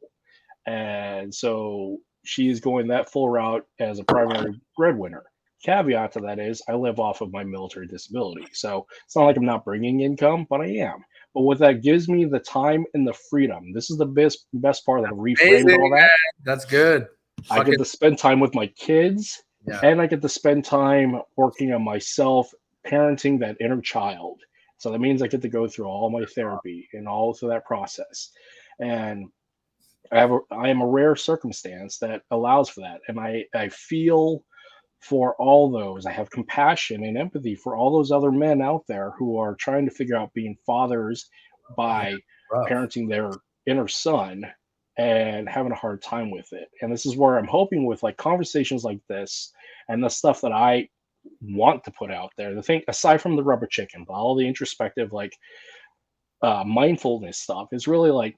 And so she is going that full route as a primary breadwinner. Caveat to that is I live off of my military disability. So it's not like I'm not bringing income, but I am. But what that gives me the time and the freedom. This is the best part that I reframed Amazing, all that. man. That's good. I get Fucking to spend time with my kids yeah. and I get to spend time working on myself, parenting that inner child. So that means I get to go through all my therapy and all through that process. And I am a rare circumstance that allows for that. And I feel for all those. I have compassion and empathy for all those other men out there who are trying to figure out being fathers Yeah, by rough. parenting their inner son and having a hard time with it. And this is where I'm hoping with like conversations like this and the stuff that I want to put out there, the thing aside from the rubber chicken, but all the introspective like mindfulness stuff is really like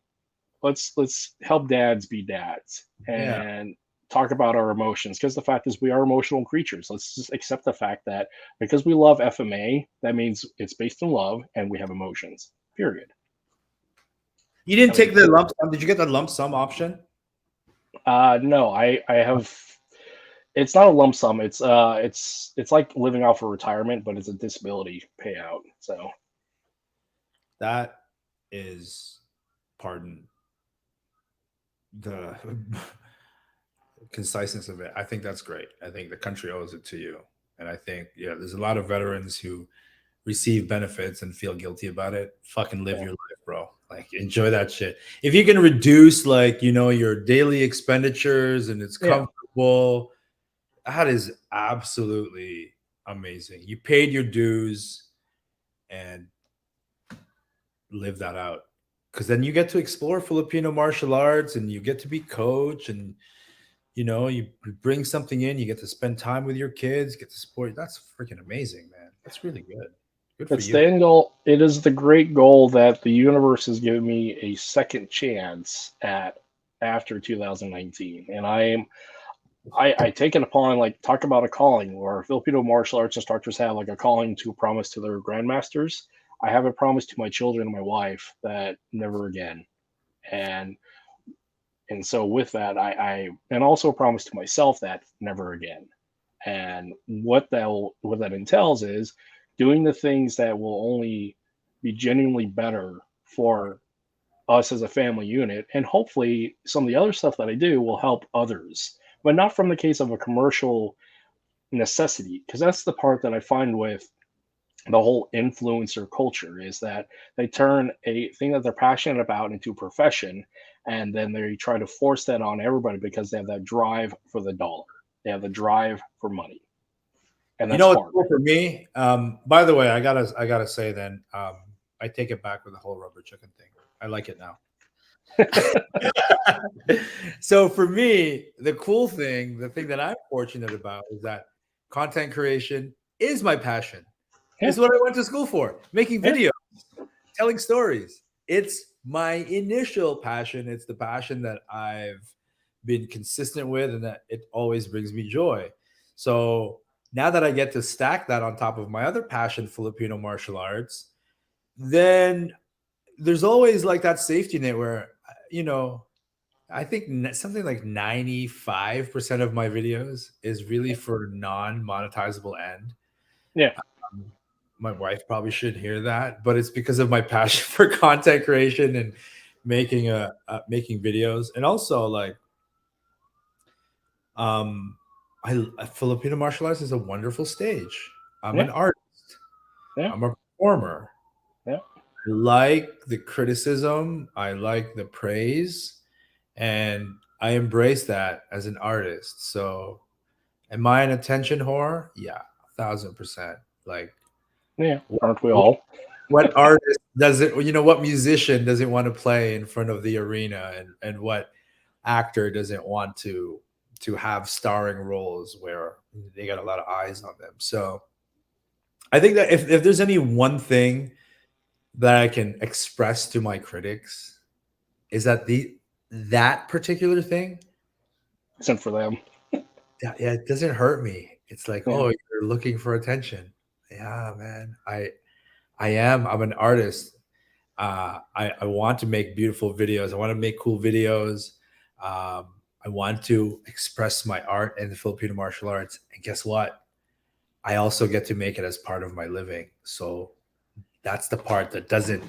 let's help dads be dads Yeah. and talk about our emotions because the fact is we are emotional creatures. Let's just accept the fact that because we love FMA, that means it's based in love and we have emotions. Period. You didn't I take mean, the lump sum. Did you get the lump sum option? no, I have. It's not a lump sum. It's like living off of retirement, but it's a disability payout. So That is, pardon the conciseness of it. I think that's great. I think the country owes it to you. And I think, yeah, there's a lot of veterans who receive benefits and feel guilty about it. Fucking live yeah, your life, bro. Like, enjoy that shit. If you can reduce, like, you know, your daily expenditures and it's yeah, comfortable, that is absolutely amazing. You paid your dues and live that out. Because then you get to explore Filipino martial arts and you get to be coach and you know, you bring something in, you get to spend time with your kids, get to support. That's freaking amazing, man. That's really good. Good for it's you. the end goal. It is the great goal that the universe has given me a second chance at after 2019, and I take it upon like talk about a calling where Filipino martial arts instructors have like a calling to promise to their grandmasters. I have a promise to my children and my wife that never again. And and so with that, I and also a promise to myself that never again. And what that entails is doing the things that will only be genuinely better for us as a family unit, and hopefully some of the other stuff that I do will help others, but not from the case of a commercial necessity, because that's the part that I find with the whole influencer culture is that they turn a thing that they're passionate about into a profession, and then they try to force that on everybody because they have that drive for the dollar. They have the drive for money, and You that's know what's hard. cool for me? By the way, I gotta say then, I take it back with the whole rubber chicken thing. I like it now. So for me, the cool thing, the thing that I'm fortunate about is that content creation is my passion. Yeah, It's what I went to school for, making yeah, videos, telling stories. It's my initial passion. It's the passion that I've been consistent with and that it always brings me joy. So now that I get to stack that on top of my other passion, Filipino martial arts, then there's always like that safety net where, you know, I think something like 95% of my videos is really for non-monetizable end. yeah, Um, my wife probably should hear that, but it's because of my passion for content creation and making videos, and also like um, Filipino martial arts is a wonderful stage. I'm yeah, an artist. yeah, I'm a performer. yeah, I like the criticism. I like the praise, and I embrace that as an artist. So, am I an attention whore? Yeah, 1,000%. Like, yeah. what, Aren't we all? what artist doesn't, what musician doesn't want to play in front of the arena, and what actor doesn't want to have starring roles where they got a lot of eyes on them? So, I think that if there's any one thing that I can express to my critics is that that particular thing, Except for them. yeah, it doesn't hurt me. It's like, Yeah, oh, you're looking for attention. Yeah, man. I am. I'm an artist. I want to make beautiful videos. I want to make cool videos. I want to express my art in the Filipino martial arts. And guess what? I also get to make it as part of my living. So that's the part that doesn't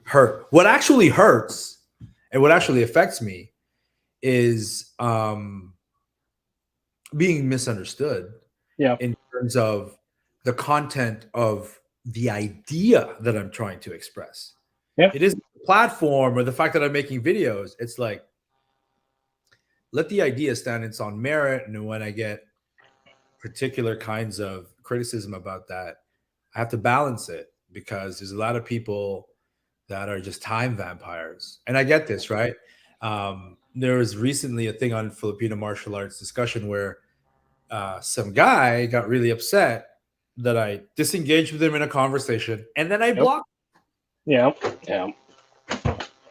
hurt. What actually hurts and what actually affects me is being misunderstood yeah, in terms of the content of the idea that I'm trying to express. yeah, It isn't the platform or the fact that I'm making videos. It's like, let the idea stand its own merit. And when I get particular kinds of criticism about that, I have to balance it because there's a lot of people that are just time vampires. And I get this, right? There was recently a thing on Filipino martial arts discussion where some guy got really upset that I disengaged with him in a conversation and then I yep, blocked yeah, yeah,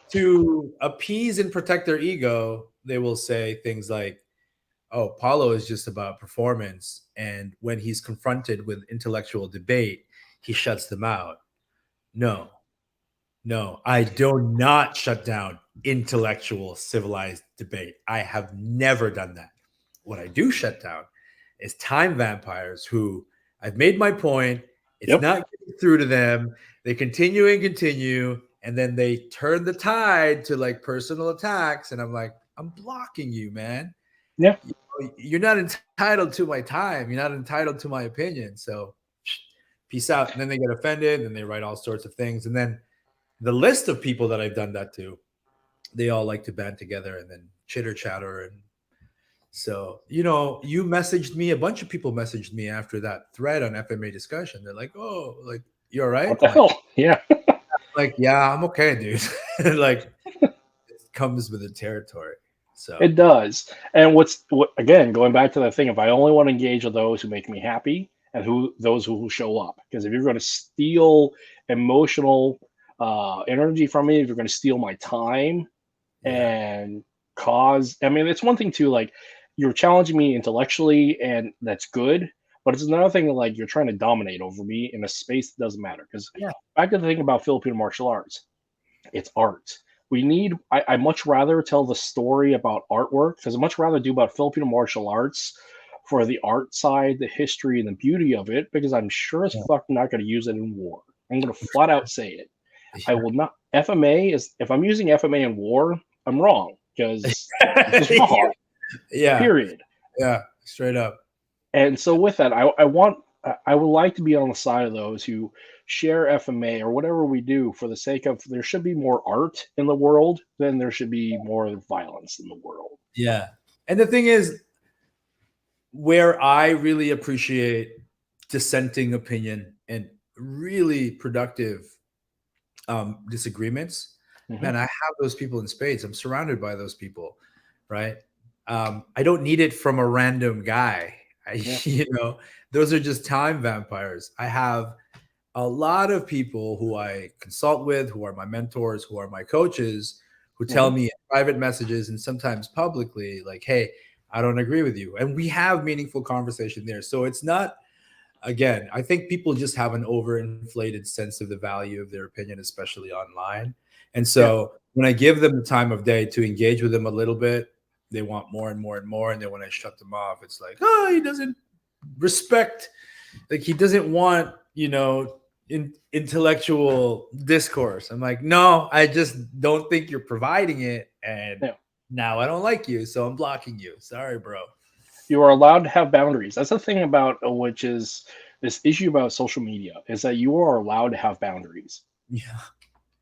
to appease and protect their ego. They will say things like, oh, Paulo is just about performance. And when he's confronted with intellectual debate, he shuts them out. No, no, I do not shut down intellectual, civilized debate. I have never done that. What I do shut down is time vampires who I've made my point. It's yep, not getting through to them. They continue and continue. And then they turn the tide to like personal attacks. And I'm like, I'm blocking you, man. yeah, You're not entitled to my time. You're not entitled to my opinion. So peace out. And then they get offended and they write all sorts of things. And then the list of people that I've done that to, they all like to band together and then chitter chatter. And so, you messaged me, a bunch of people messaged me after that thread on FMA discussion. They're like, oh, like, you all right? what the hell? Yeah, Yeah, I'm okay, dude. Like, it comes with the territory. So, it does. And what again, going back to that thing, if I only want to engage with those who make me happy and those who show up, because if you're going to steal emotional energy from me, if you're going to steal my time yeah, and cause, I mean, it's one thing to like you're challenging me intellectually, and that's good. But it's another thing like you're trying to dominate over me in a space that doesn't matter. Because yeah, back to the thing about Filipino martial arts, it's art. I much rather tell the story about artwork because I much rather do about Filipino martial arts for the art side, the history, and the beauty of it because I'm sure as yeah. fuck not going to use it in war. I'm going to flat out say it. I will not. FMA is, if I'm using FMA in war, I'm wrong because it's just Yeah, wrong. yeah, Period. yeah, straight up. And so with that, I would like to be on the side of those who share FMA or whatever we do for the sake of there should be more art in the world than there should be more violence in the world. Yeah. And the thing is, where I really appreciate dissenting opinion and really productive disagreements, Hmm. man, I have those people in spades. I'm surrounded by those people, right? I don't need it from a random guy. Yeah. Those are just time vampires. I have a lot of people who I consult with, who are my mentors, who are my coaches, who tell Hmm. me in private messages and sometimes publicly, like, hey, I don't agree with you. And we have meaningful conversation there. So it's not, again, I think people just have an overinflated sense of the value of their opinion, especially online. And Yeah. so when I give them the time of day to engage with them a little bit, they want more and more and more. And then when I shut them off, it's like, oh, he doesn't respect, like he doesn't want, intellectual discourse. I'm like, no, I just don't think you're providing it. And Yeah. now I don't like you. So I'm blocking you. Sorry, bro. You are allowed to have boundaries. That's the thing about which is this issue about social media is that you are allowed to have boundaries. Yeah.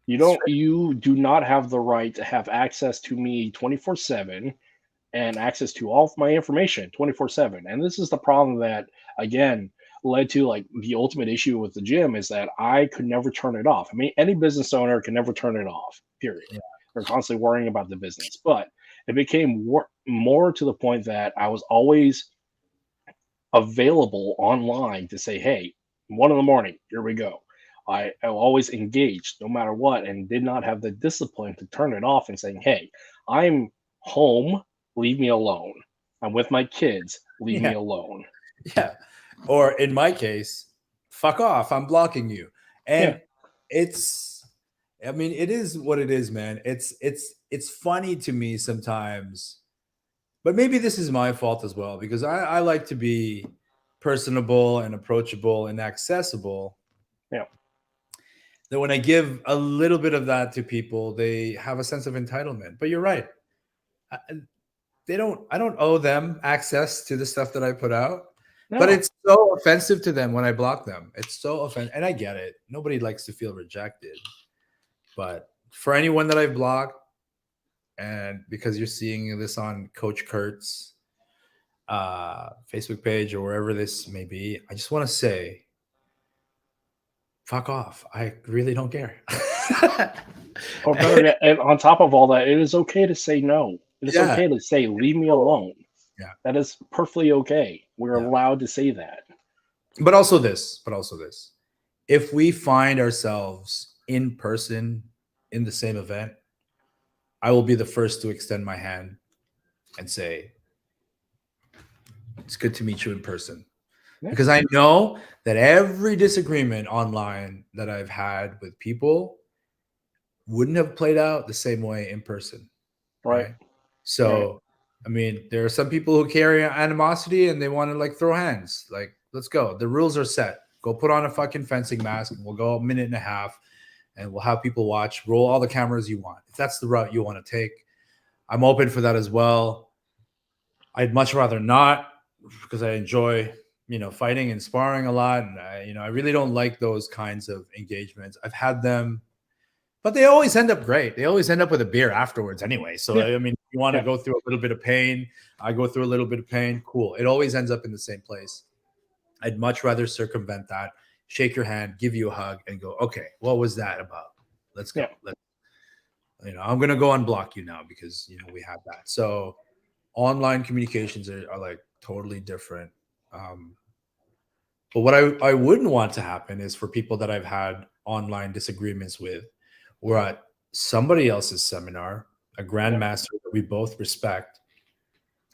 You do not have the right to have access to me 24/7 and access to all of my information 24/7. And this is the problem that again led to like the ultimate issue with the gym is that I could never turn it off. I mean, any business owner can never turn it off. Period. Yeah. They're constantly worrying about the business, but it became more to the point that I was always available online to say, "Hey, 1 in the morning, here we go." I always engaged no matter what, and did not have the discipline to turn it off and saying, "Hey, I'm home. Leave me alone. I'm with my kids. Leave me Yeah. alone." Yeah. Or in my case, fuck off. I'm blocking you. Yeah, And it's, I mean, it is what it is, man. It's funny to me sometimes, but maybe this is my fault as well because I like to be personable and approachable and accessible. yeah, That when I give a little bit of that to people, they have a sense of entitlement. But you're right. I- I don't owe them access to the stuff that I put out. But no, it's so offensive to them when I block them. It's so offensive. And I get it. Nobody likes to feel rejected. But for anyone that I've blocked, and because you're seeing this on Coach Kurt's Facebook page or wherever this may be, I just want to say, fuck off. I really don't care. or better yet, and on top of all that, it is okay to say no. It is Yeah. okay to say, "Leave me Cool. alone." Yeah. That is perfectly okay. We're Yeah. allowed to say that. But also this. If we find ourselves in person in the same event, I will be the first to extend my hand and say, it's good to meet you in person. Yeah, Because I know that every disagreement online that I've had with people wouldn't have played out the same way in person. right, Right. right. So, I mean, there are some people who carry animosity and they want to like throw hands. Like, let's go. The rules are set. Go put on a fucking fencing mask and we'll go a minute and a half and we'll have people watch, roll all the cameras you want. If that's the route you want to take, I'm open for that as well. I'd much rather not because I enjoy, fighting and sparring a lot. And I really don't like those kinds of engagements. I've had them, but they always end up great. They always end up with a beer afterwards anyway. So, Yeah, I mean, if you want to yeah, go through a little bit of pain, I go through a little bit of pain. Cool. It always ends up in the same place. I'd much rather circumvent that, shake your hand, give you a hug, and go, okay, what was that about? Let's go. yeah, I'm going to go unblock you now because, we have that. So online communications are like totally different. Um, but what I wouldn't want to happen is for people that I've had online disagreements with, we're at somebody else's seminar, a yeah, grandmaster that we both respect,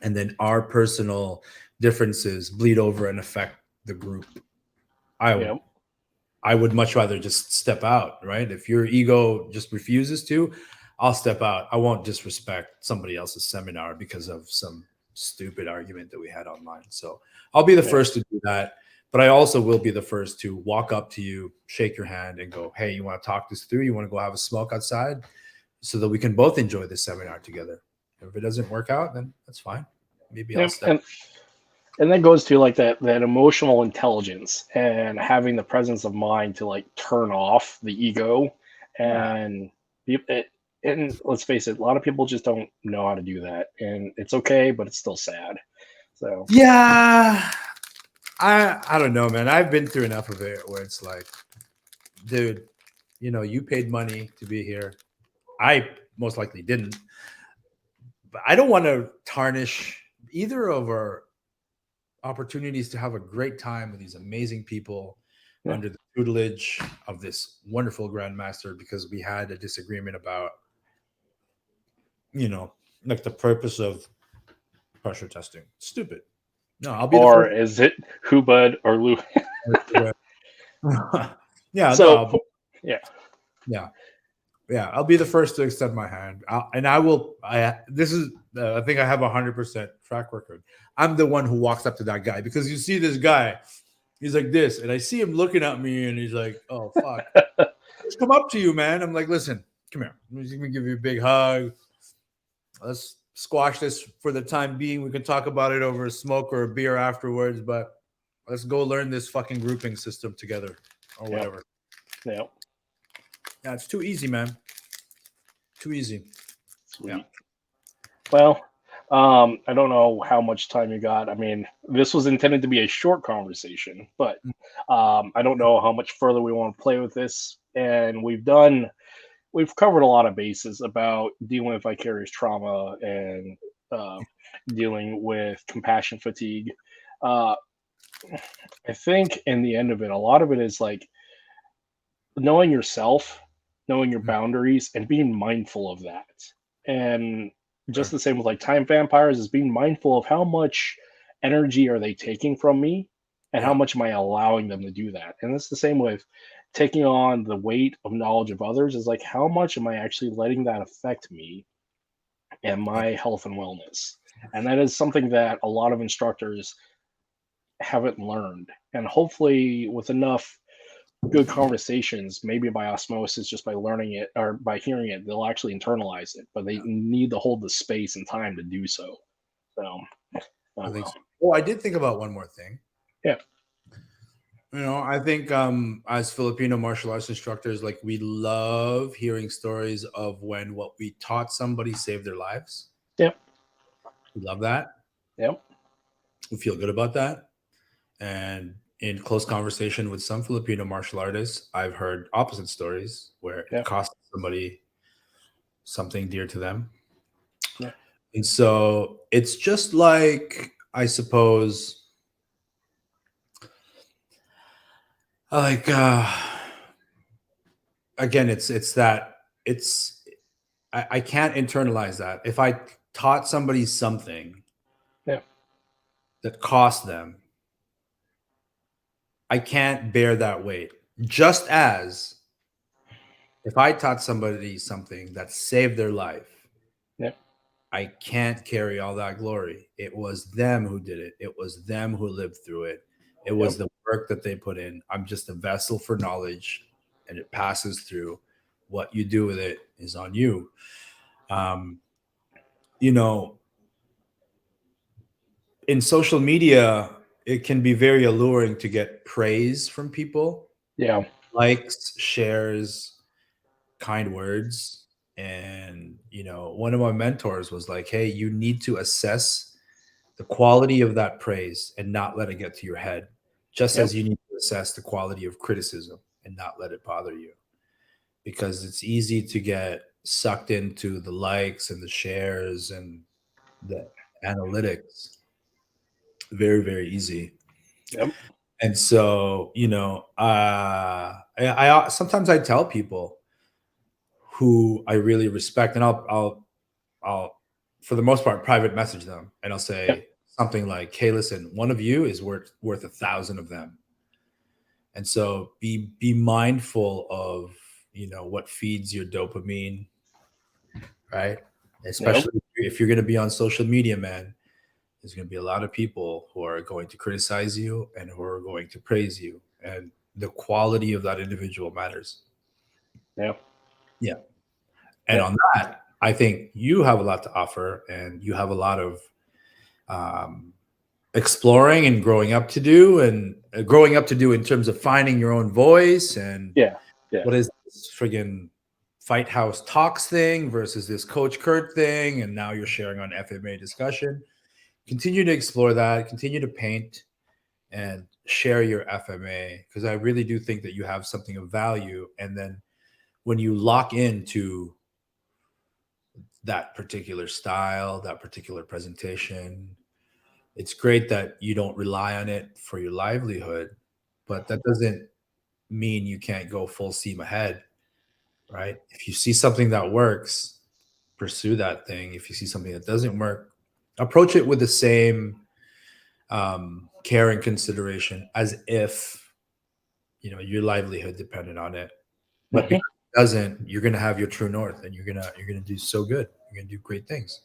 and then our personal differences bleed over and affect the group. I yeah, I would much rather just step out, right? If your ego just refuses to, I'll step out. I won't disrespect somebody else's seminar because of some stupid argument that we had online. So I'll be the yeah. first to do that. But I also will be the first to walk up to you, shake your hand, and go, "Hey, you want to talk this through? You want to go have a smoke outside, so that we can both enjoy this seminar together." If it doesn't work out, then that's fine. Maybe I'll Yeah, step. and that goes to like that emotional intelligence and having the presence of mind to like turn off the ego Yeah. and and let's face it, a lot of people just don't know how to do that, and it's okay, but it's still sad. So Yeah. I don't know, man. I've been through enough of it where it's like, dude, you paid money to be here. I most likely didn't. But I don't want to tarnish either of our opportunities to have a great time with these amazing people yeah, under the tutelage of this wonderful grandmaster because we had a disagreement about, you know, like the purpose of pressure testing. Stupid. No, I'll be the or first. is it Hubud or Lou? Yeah, So no, yeah, yeah. Yeah, I'll be the first to extend my hand, and I will. This is, I think I have 100% track record. I'm the one who walks up to that guy because you see this guy, he's like this, and I see him looking at me, and he's like, "Oh fuck, just come up to you, man." I'm like, "Listen, come here. Let me give you a big hug. Let's squash this for the time being. We can talk about it over a smoke or a beer afterwards, but let's go learn this fucking grouping system together or yeah, whatever." yeah, Yeah, it's too easy, man. Too easy. Yeah. sweet. Well, I don't know how much time you got. I mean, this was intended to be a short conversation, but I don't know how much further we want to play with this. And we've covered a lot of bases about dealing with vicarious trauma and uh, dealing with compassion fatigue. Uh, I think in the end of it, a lot of it is like knowing yourself, knowing your boundaries, and being mindful of that. And just Sure. the same with like time vampires is being mindful of how much energy are they taking from me and how Yeah. much am I allowing them to do that. And it's the same with taking on the weight of knowledge of others is like how much am I actually letting that affect me and Yeah. my health and wellness. And that is something that a lot of instructors haven't learned. And hopefully with enough good conversations, maybe by osmosis, just by learning it or by hearing it, they'll actually internalize it. But they need to hold the space and time to do so. So, I think well, so. Oh, I did think about one more thing. yeah, I think as Filipino martial arts instructors, like we love hearing stories of when what we taught somebody saved their lives. yeah, We love that. yeah, We feel good about that. And in close conversation with some Filipino martial artists, I've heard opposite stories where it yeah, cost somebody something dear to them. yeah, And so it's just like, I suppose, like again, it's that it's I can't internalize that. If I taught somebody something yeah, that cost them, I can't bear that weight. Just as if I taught somebody something that saved their life, yeah, I can't carry all that glory. It was them who did it. It was them who lived through it. It yeah, was the work that they put in. I'm just a vessel for knowledge and it passes through. What you do with it is on you. Um, you know, in social media, it can be very alluring to get praise from people, yeah, likes, shares, kind words. And, one of my mentors was like, hey, you need to assess the quality of that praise and not let it get to your head, just yeah, as you need to assess the quality of criticism and not let it bother you. Because it's easy to get sucked into the likes and the shares and the analytics. Very, very easy. yeah, And so, I sometimes I tell people who I really respect, and I'll, for the most part, private message them, and I'll yeah, say something like, "Hey, listen, one of you is worth 1,000 of them." And so, be mindful of what feeds your dopamine, right? yeah, Especially if you're going to be on social media, man. There's going to be a lot of people who are going to criticize you and who are going to praise you. And the quality of that individual matters. Yeah. Yeah. And Yeah. on that, I think you have a lot to offer, and you have a lot of exploring and growing up to do, and growing up to do in terms of finding your own voice. And Yeah. Yeah. what is this friggin' Fight House Talks thing versus this Coach Kurt thing? And now you're sharing on FMA discussion. Continue to explore that, continue to paint and share your FMA, because I really do think that you have something of value. And then when you lock into that particular style, that particular presentation, it's great that you don't rely on it for your livelihood, but that doesn't mean you can't go full steam ahead, right? If you see something that works, pursue that thing. If you see something that doesn't work, approach it with the same care and consideration as if your livelihood depended on it. But because it doesn't, you're gonna have your true north, and you're gonna do so good. You're gonna do great things.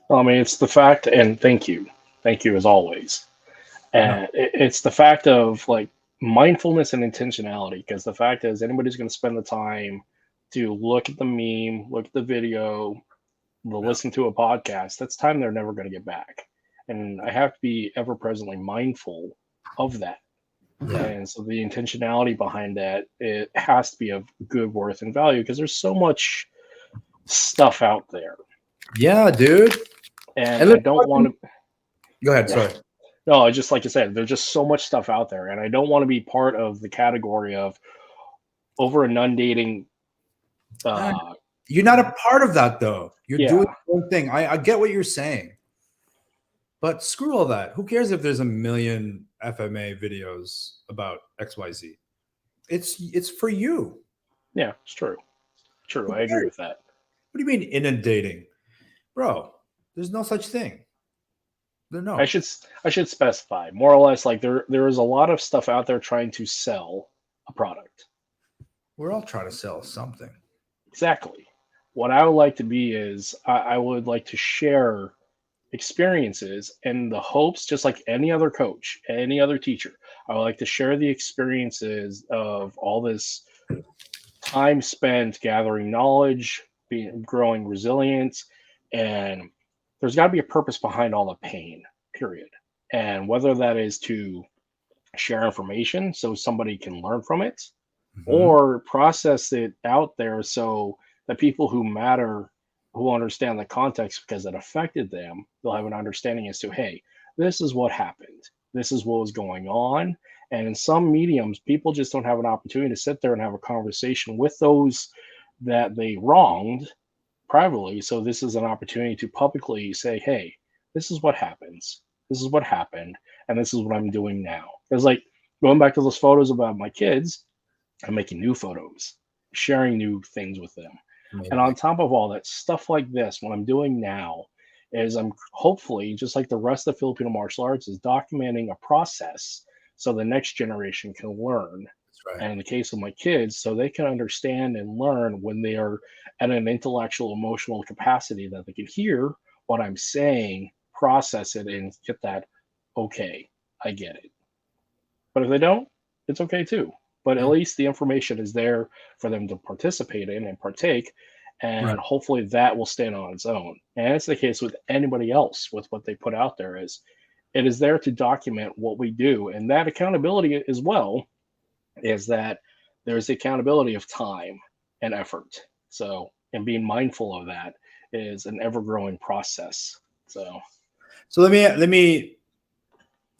Well, I mean, it's the fact, and thank you as always. No, And it's the fact of like mindfulness and intentionality, because the fact is, anybody's going to spend the time to look at the meme, look at the video, they'll yeah, listen to a podcast. That's time they're never going to get back. And I have to be ever presently mindful of that. yeah, And so the intentionality behind that, it has to be of good worth and value, because there's so much stuff out there. yeah, dude. And And I look, don't want to, go ahead. yeah. Sorry. No, just like I said, there's just so much stuff out there. And I don't want to be part of the category of over inundating. Uh, Uh, You're not a part of that, though. You're doing yeah, your own thing. I get what you're saying, but screw all that. Who cares if there's a million FMA videos about XYZ? It's for you. yeah, it's true. True. Who I agree cares? with that. What do you mean inundating, bro? There's no such thing. I No. should I should specify more or less, like there is a lot of stuff out there trying to sell a product. We're all trying to sell something. Exactly. What I would like to be is I would like to share experiences in the hopes, just like any other coach, any other teacher. I would like to share the experiences of all this time spent gathering knowledge, being growing resilience, and there's got to be a purpose behind all the pain, period. And whether that is to share information so somebody can learn from it, Mhm. or process it out there so that people who matter, who understand the context because it affected them, they'll have an understanding as to, hey, this is what happened, this is what was going on. And in some mediums, people just don't have an opportunity to sit there and have a conversation with those that they wronged privately. So this is an opportunity to publicly say, hey, this is what happens, this is what happened, and this is what I'm doing now. It's like going back to those photos about my kids, I'm making new photos, sharing new things with them. And on Amazing. top of all that, stuff like this, what I'm doing now is I'm hopefully, just like the rest of Filipino martial arts, is documenting a process so the next generation can learn. That's right. And in the case of my kids, so they can understand and learn when they are at an intellectual, emotional capacity that they can hear what I'm saying, process it, and get that, okay, I get it. But if they don't, it's okay too. But at Yeah. least the information is there for them to participate in and partake, Right. and hopefully that will stand on its own. And it's the case with anybody else with what they put out there, is it is there to document what we do. And that accountability as well is that there's the accountability of time and effort. So, and being mindful of that is an ever growing process. So, So let me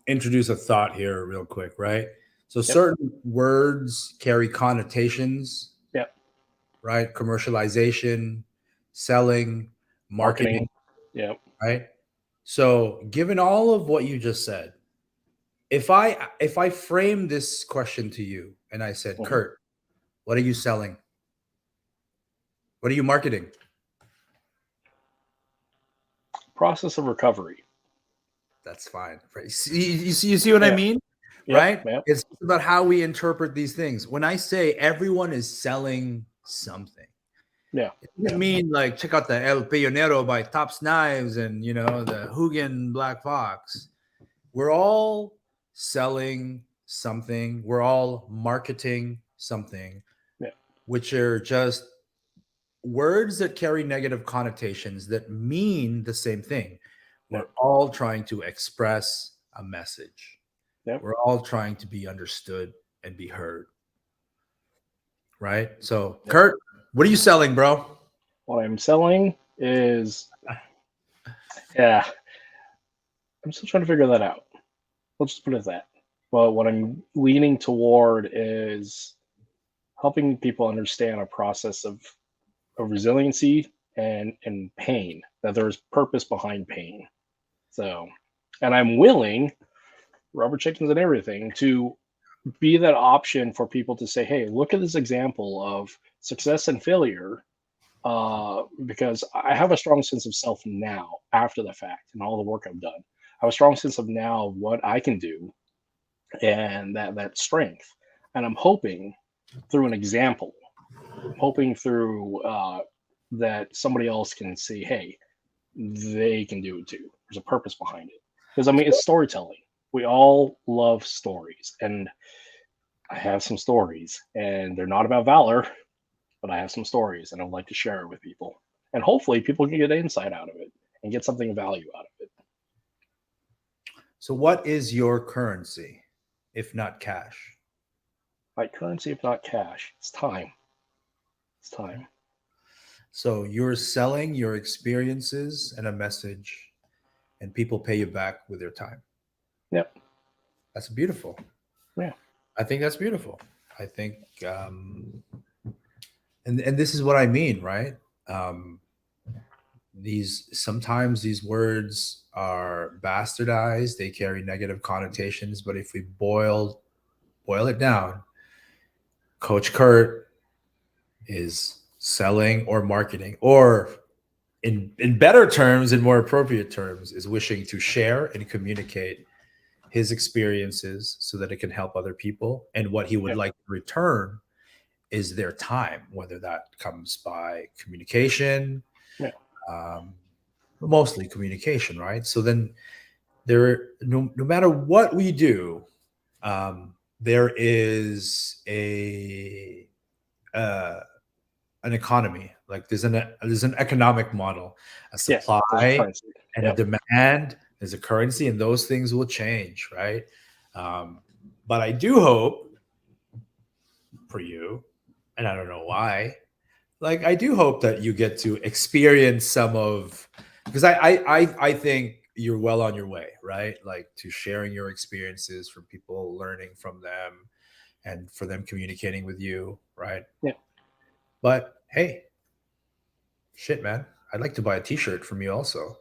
introduce a thought here real quick, right? So yep, certain words carry connotations, yep, right? Commercialization, selling, marketing, marketing, yep, right? So given all of what you just said, if I frame this question to you and I said, mhm. Kurt, what are you selling? What are you marketing? Process of recovery. That's fine. Right? You see what I Yeah, mean? yep, Right? yep, It's about how we interpret these things. When I say everyone is selling something, Yeah. It doesn't mean like check out the El Pionero by Tops Knives and the Hugin Black Fox. We're all selling something. We're all marketing something, Yeah. which are just words that carry negative connotations that mean the same thing. Yeah. We're all trying to express a message. Yeah. We're all trying to be understood and be heard. Right? So, Yeah. Kurt, what are you selling, bro? What I'm selling is, yeah, I'm still trying to figure that out. Let's just put it as that. But what I'm leaning toward is helping people understand a process of resiliency and pain, that there's purpose behind pain. So, and I'm willing, rubber chickens and everything, to be that option for people to say, hey, look at this example of success and failure. Because I have a strong sense of self now after the fact and all the work I've done. I have a strong sense of now of what I can do and that strength. And I'm hoping through an example, hoping through that somebody else can see, hey, they can do it too. There's a purpose behind it. Because I mean, it's storytelling. We all love stories, and I have some stories, and they're not about valor, but I have some stories, and I'd like to share it with people. And hopefully, people can get insight out of it and get something of value out of it. So, what is your currency, if not cash? Like currency, if not cash, it's time. It's time. So, you're selling your experiences and a message, and people pay you back with their time. Yep. That's beautiful. Yeah. I think that's beautiful. I think, and this is what I mean, right? Sometimes these words are bastardized. They carry negative connotations, but if we boil it down, Coach Kurt is selling or marketing, or in better terms, in more appropriate terms, is wishing to share and communicate his experiences so that it can help other people. And what he would Yep. like to return is their time, whether that comes by communication, Yeah. mostly communication, right? So then no matter what we do, there is an economy. Like there's an economic model, a Yeah. There's a supply currency. and a Yep. demand. There's a currency, and those things will change, right? But I do hope for you, and I don't know why. Like I do hope that you get to experience some of, because I think you're well on your way, right? Like to sharing your experiences from people, learning from them, and for them communicating with you, right? Yeah. But hey, shit, man, I'd like to buy a T-shirt from you also.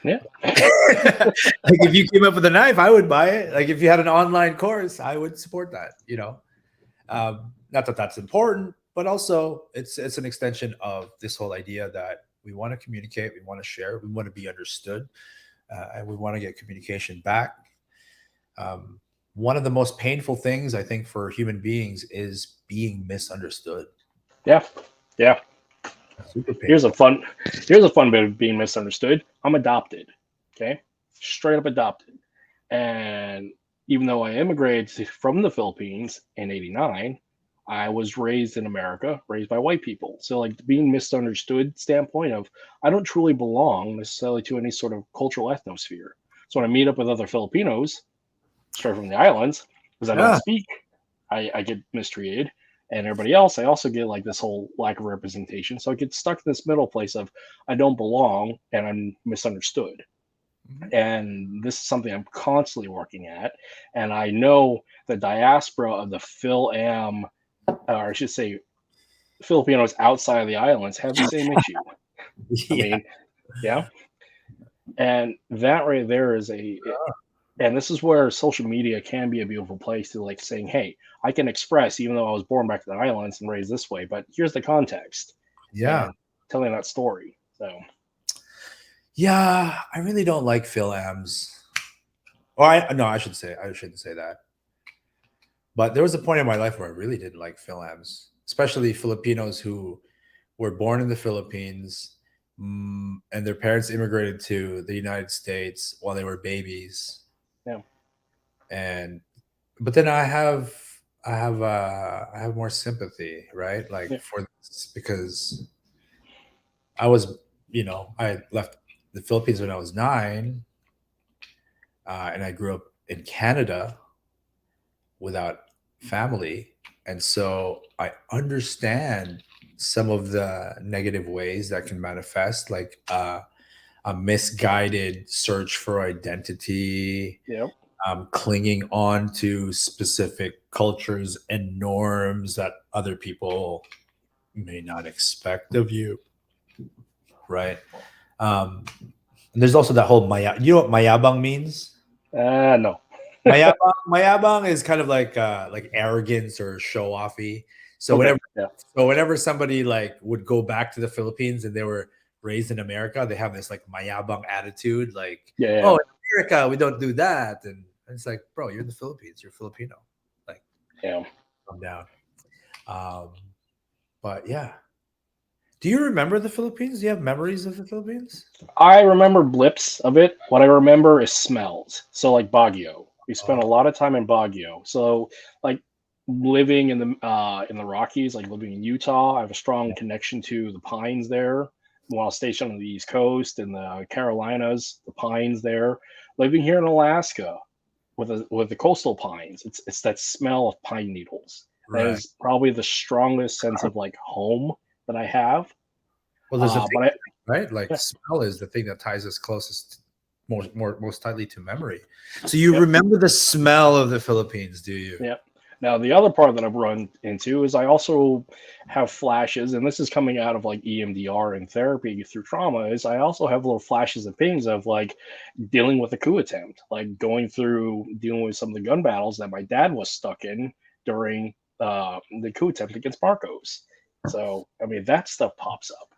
Yeah. Like if you came up with a knife, I would buy it. Like if you had an online course, I would support that. Not that that's important, but also it's an extension of this whole idea that we want to communicate, we want to share, we want to be understood, and we want to get communication back. One of the most painful things I think for human beings is being misunderstood. Yeah. Yeah. Super painful. Here's a fun bit of being misunderstood. I'm adopted. Okay. Straight up adopted. And even though I immigrated from the Philippines in '89, I was raised in America, raised by white people. So like being misunderstood standpoint of I don't truly belong necessarily to any sort of cultural ethnosphere. So when I meet up with other Filipinos straight from the islands, because I don't Yeah. speak, I get mistreated. And everybody else, I also get like this whole lack of representation. So I get stuck in this middle place of I don't belong and I'm misunderstood. And this is something I'm constantly working at. And I know the diaspora of the Phil-Am, or I should say, Filipinos outside of the islands have the same issue. I Yeah. mean, yeah. And that right there is and this is where social media can be a beautiful place to like saying, hey, I can express, even though I was born back to the islands and raised this way, but here's the context. Yeah. And telling that story. So, Yeah. I really don't like Phil-Ams. Or I shouldn't say that. But there was a point in my life where I really didn't like Phil-Ams, especially Filipinos who were born in the Philippines, and their parents immigrated to the United States while they were babies. Yeah. And but then I have more sympathy, right? Like Yeah. for this, because I was, I left the Philippines when I was 9, and I grew up in Canada without family, and so I understand some of the negative ways that can manifest, like a misguided search for identity, Yeah. clinging on to specific cultures and norms that other people may not expect of you, right? Um, and there's also that whole maya. You know what mayabang means? No. Mayabang is kind of like arrogance or show offy. So Okay. whenever Yeah. so whenever somebody like would go back to the Philippines and they were raised in America, they have this like mayabang attitude, like, Yeah. Yeah. oh, in America we don't do that, and it's like, bro, you're in the Philippines, you're Filipino, like, Yeah. calm down. Um, but yeah, do you remember the Philippines? Do you have memories of the Philippines? I remember blips of it. What I remember is smells. So like Baguio. We spent a Oh, lot of time in Baguio. So like living in the Rockies, like living in Utah, I have a strong connection to the pines there. While stationed on the East Coast in the Carolinas, the pines there. Living here in Alaska with the coastal pines, it's that smell of pine needles. That right. is probably the strongest sense of like home that I have. Well, there's a thing, But I right? Like Yeah. smell is the thing that ties us closest, most tightly to memory. So you Yep. remember the smell of the Philippines, do you? Yeah. Now the other part that I've run into is I also have flashes, and this is coming out of like EMDR and therapy through trauma. Is I also have little flashes and pings of like dealing with a coup attempt, like going through dealing with some of the gun battles that my dad was stuck in during the coup attempt against Marcos. So I mean that stuff pops up.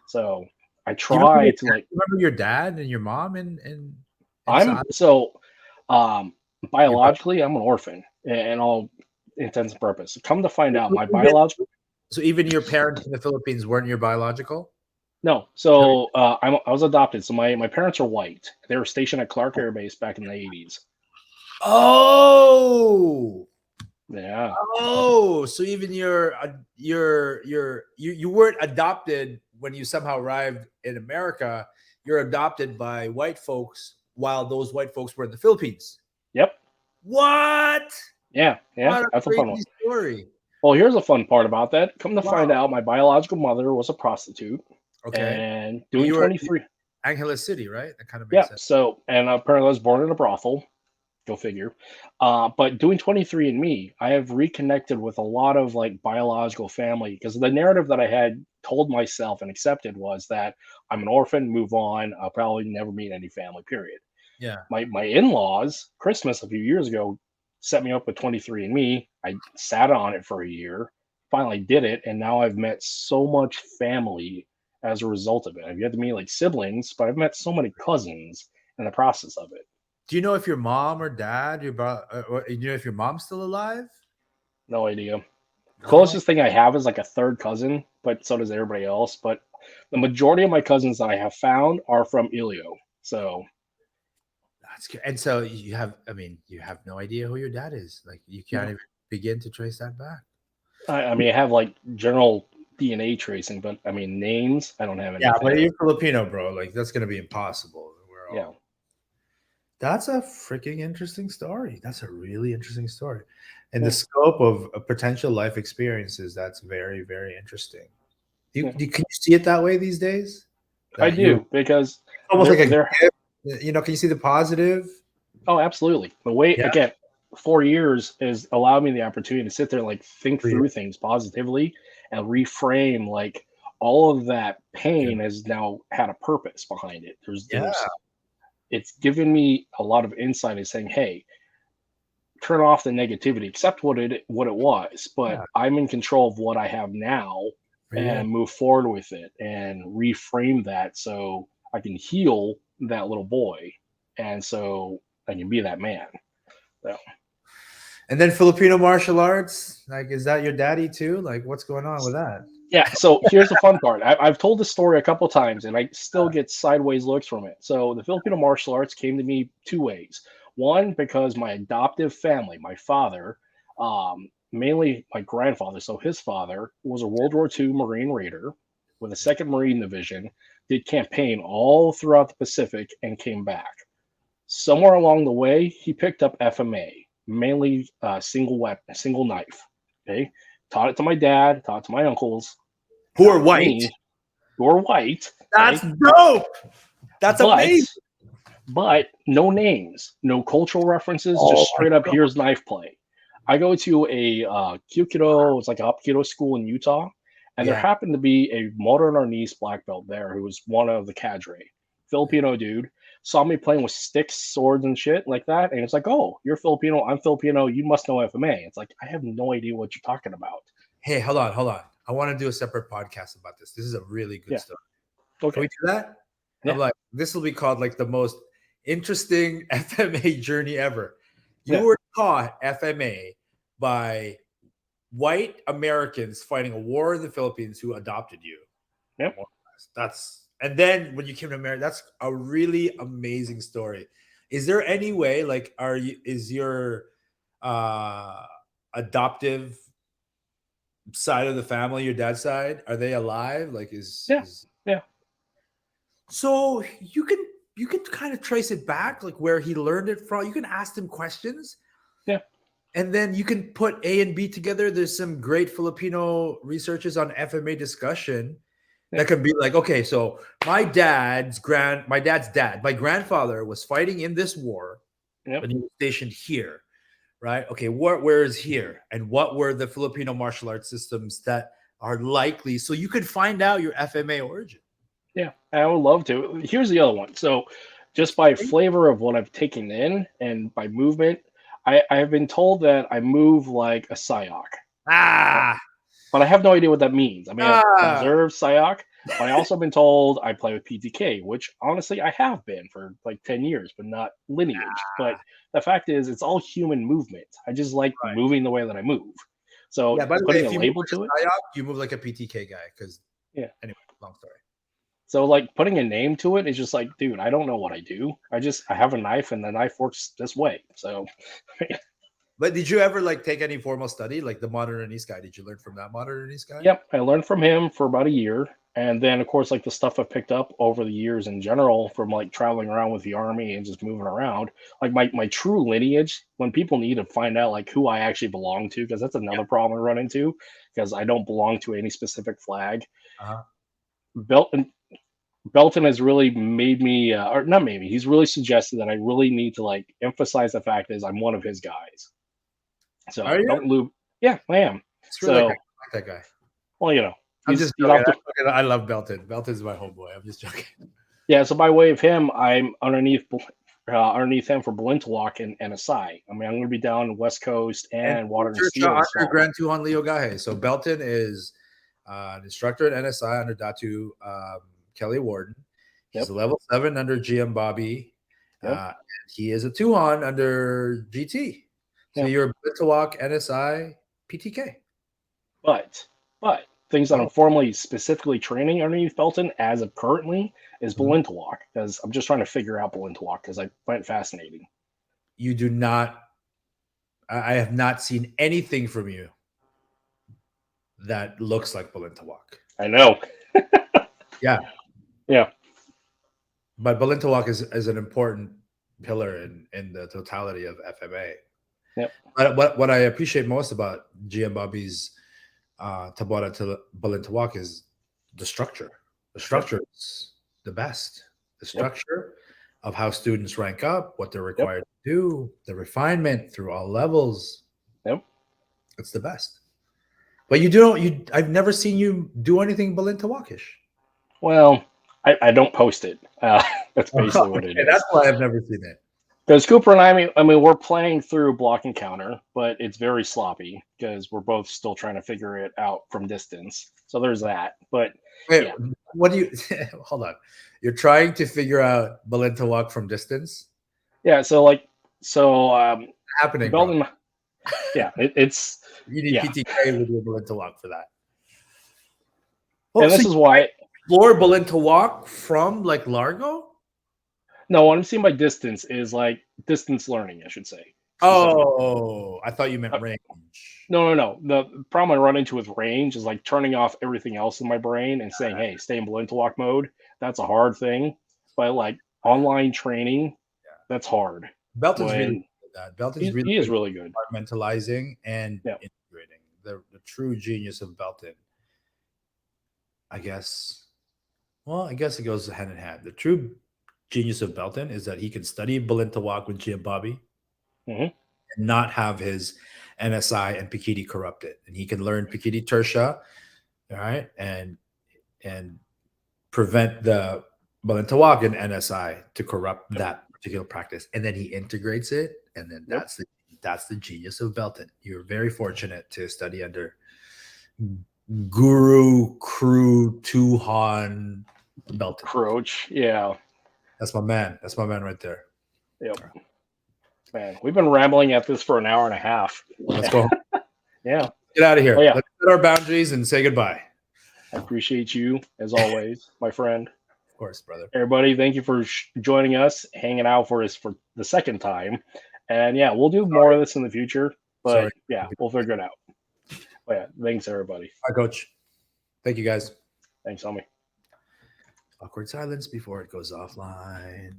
So I Do you remember try to like your dad and your mom and I'm inside so um your brother? biologically I'm an orphan in all intents and purposes. Come to find out, So my even, biological so even your parents in the Philippines weren't your biological? no. No. So I was adopted. So my parents are white. They were stationed at Clark Air Base back in the 80s. Oh, Yeah. oh, so even you weren't adopted when you somehow arrived in America. You're adopted by white folks while those white folks were in the Philippines. Yep. What? Yeah. Yeah. What a That's a fun one. crazy story. Well, here's a fun part about that. Come to find Wow. out, my biological mother was a prostitute Okay. and But doing you were 23. Angeles City, right? That kind of makes Yeah. sense. So, and apparently I was born in a brothel. Go figure. But doing 23andMe, I have reconnected with a lot of like biological family because the narrative that I had told myself and accepted was that I'm an orphan, move on, I'll probably never meet any family, period. Yeah. My in-laws, Christmas a few years ago, set me up with 23andMe. I sat on it for a year, finally did it, and now I've met so much family as a result of it. I've yet to meet like siblings, but I've met so many cousins in the process of it. Do you know if your mom or dad, you know if your mom's still alive? No idea. No. Closest thing I have is like a third cousin, but so does everybody else. But the majority of my cousins that I have found are from Ilio. So That's good. And so you have, I mean, you have no idea who your dad is. Like you can't no, even begin to trace that back. I mean I have like general DNA tracing, but I mean names, I don't have Yeah, but anything. you're Filipino, bro. Like that's gonna be impossible. We're Yeah, all. That's a freaking interesting story. That's a really interesting story. And the yeah, scope of potential life experiences, that's very, very interesting. yeah. Can you see it that way these days? I That you're do because almost like a they're gift. Can you see the positive? oh absolutely. The way Yeah. again, 4 years has allowed me the opportunity to sit there and like think For you. through things positively and reframe like all of that Good. pain has now had a purpose behind it. Yeah. There's it's given me a lot of insight in saying, hey, turn off the negativity, accept what it was, but Yeah. I'm in control of what I have now For you. and move forward with it and reframe that so I can heal that little boy and so I can be that man. So And then Filipino martial arts, like, is that your daddy too? Like, what's going on with that? Yeah, so here's the fun part. I've told this story a couple times, and I still get sideways looks from it. So the Filipino martial arts came to me two ways. One, because my adoptive family, my father, mainly my grandfather, so his father was a World War II Marine Raider with a Second Marine Division, did campaign all throughout the Pacific, and came back. Somewhere along the way, he picked up FMA, mainly single weapon, single knife. Okay, taught it to my dad, taught it to my uncles, Who are got white? me. You're white. That's Okay. dope. That's But amazing. no names, no cultural references, just Oh my straight up god. here's knife play. I go to a Kyukido, it's like a Hapkido school in Utah, and there Yeah. happened to be a modern arnis black belt there who was one of the cadre. Filipino dude saw me playing with sticks, swords, and shit like that, and it's like, oh, you're Filipino, I'm Filipino, you must know FMA. It's like I have no idea what you're talking about. Hey, hold on, hold on. I want to do a separate podcast about this. This is a really good Yeah. story. Can we Okay. do that? I'm Yeah. like, this will be called like the most interesting FMA journey ever. You Yeah. were taught FMA by white Americans fighting a war in the Philippines who adopted you. Yep. That's and then when you came to America, that's a really amazing story. Is there any way, like, is your uh adoptive side of the family, your dad's side, are they alive? Like, Yeah. is Yeah. so you can kind of trace it back, like where he learned it from. You can ask him questions, Yeah. and then you can put A and B together. There's some great Filipino researchers on FMA discussion Yeah. that can be like, okay, so my dad's dad, my grandfather was fighting in this war, Yep. but he was stationed here, right? Okay, where is here, and what were the Filipino martial arts systems that are likely, so you could find out your FMA origin. Yeah, I would love to. Here's the other one. So, just by flavor of what I've taken in and by movement, I have been told that I move like a Sayok, Ah, but I have no idea what that means. I mean, I've ah, observed Sayok, but I also been told I play with PTK, which honestly I have been for like 10 years, but not lineage. But the fact is, it's all human movement. I just like right. moving the way that I move. So, Yeah, by the way, putting a if you move label like to it, a psyop, you move like a PTK guy. Because yeah. anyway, long story. So like putting a name to it is just like, dude, I don't know what I do. I have a knife and the knife works this way. So But did you ever like take any formal study, like the modernist guy? Did you learn from that modernist guy? yep, I learned from him for about a year. And then of course like the stuff I've picked up over the years in general from like traveling around with the army and just moving around. Like my true lineage, when people need to find out like who I actually belong to, because that's Yeah. another problem I run into, because I don't belong to any specific flag. Uh-huh. Belton Belton has really made me, or not made me. He's really suggested that I really need to like emphasize the fact is I'm one of his guys. Are So you? don't lose. Yeah, I am. It's really like, So I like that guy. well, I'm just you joking. have to. I love Belton. Belton's my homeboy. I'm just joking. Yeah. So by way of him, I'm underneath him for Balintawak and Asai. I mean, I'm going to be down the West Coast And and Water and Church Steel under this fall. Grand Tuhon Leo Gahe. So Belton is an instructor at NSI under Datu Kelly Warden. He's Yep. a level 7 under GM Bobby. Yep. And he is a Tuhon under GT. So Yep. you're Bitawak, NSI, PTK. But things that I'm Oh, formally specifically training underneath Belton as of currently is mhm. Balintawak, because I'm just trying to figure out Balintawak because I find it fascinating. You do not, I have not seen anything from you that looks like Balintawak. I know. Yeah. Yeah. But Balintawak is an important pillar in the totality of FMA. Yep. But what I appreciate most about GM Bobby's Tabora to Balintawak is the structure. The structure is the best. The Yep. structure of how students rank up, what they're Yep. required to do, the refinement through all levels. Yep. It's the best. But you don't. I've never seen you do anything Balintawakish. Well, I don't post it. That's basically what it Okay, is. that's why I've never seen it. Because Cooper and I mean, we're playing through block and counter, but it's very sloppy because we're both still trying to figure it out from distance. So there's that. But Wait, yeah, what do you hold on? You're trying to figure out Balintawak from distance? yeah. So Happening, bro. Belton, yeah, it's You need yeah. PTK with your Balintawak for that. Oh, And so this you is why. explore Berlin to walk from like Largo? No, what I'm seeing by distance is like distance learning, I should say specifically. Oh, I thought you meant Uh, range. no. The problem I run into with range is like turning off everything else in my brain and saying, "Hey, stay in balloon to walk mode." That's a hard thing, but like online training, that's hard. Belton's really When good at that. Belton's really he is good really good. at compartmentalizing and Yeah, integrating. The true genius of Belton, I guess. Well, I guess it goes hand in hand. The true genius of Belton is that he can study Balintawak with Jim Bobby hmm and not have his NSI and Pikiti corrupted. And he can learn Pikiti Tersha, all right, and prevent the Balintawak and NSI to corrupt yep, that particular practice. And then he integrates it, and then yep. that's the genius of Belton. You're very fortunate to study under Guru Crew Tuhan Belton. Croach, yeah, That's my man. That's my man right there. yep. Man, we've been rambling at this for an hour and a half. Let's go. Yeah. Get out of Well, here. yeah. Let's set our boundaries and say goodbye. I appreciate you as always, my friend. Of course, brother. Everybody, thank you for joining us, hanging out for us for the second time. And yeah, we'll do more of this in the future. But Sorry. yeah, we'll figure it out. But yeah, thanks everybody. Bye, coach. Thank you, guys. Thanks, homie. Awkward silence before it goes offline.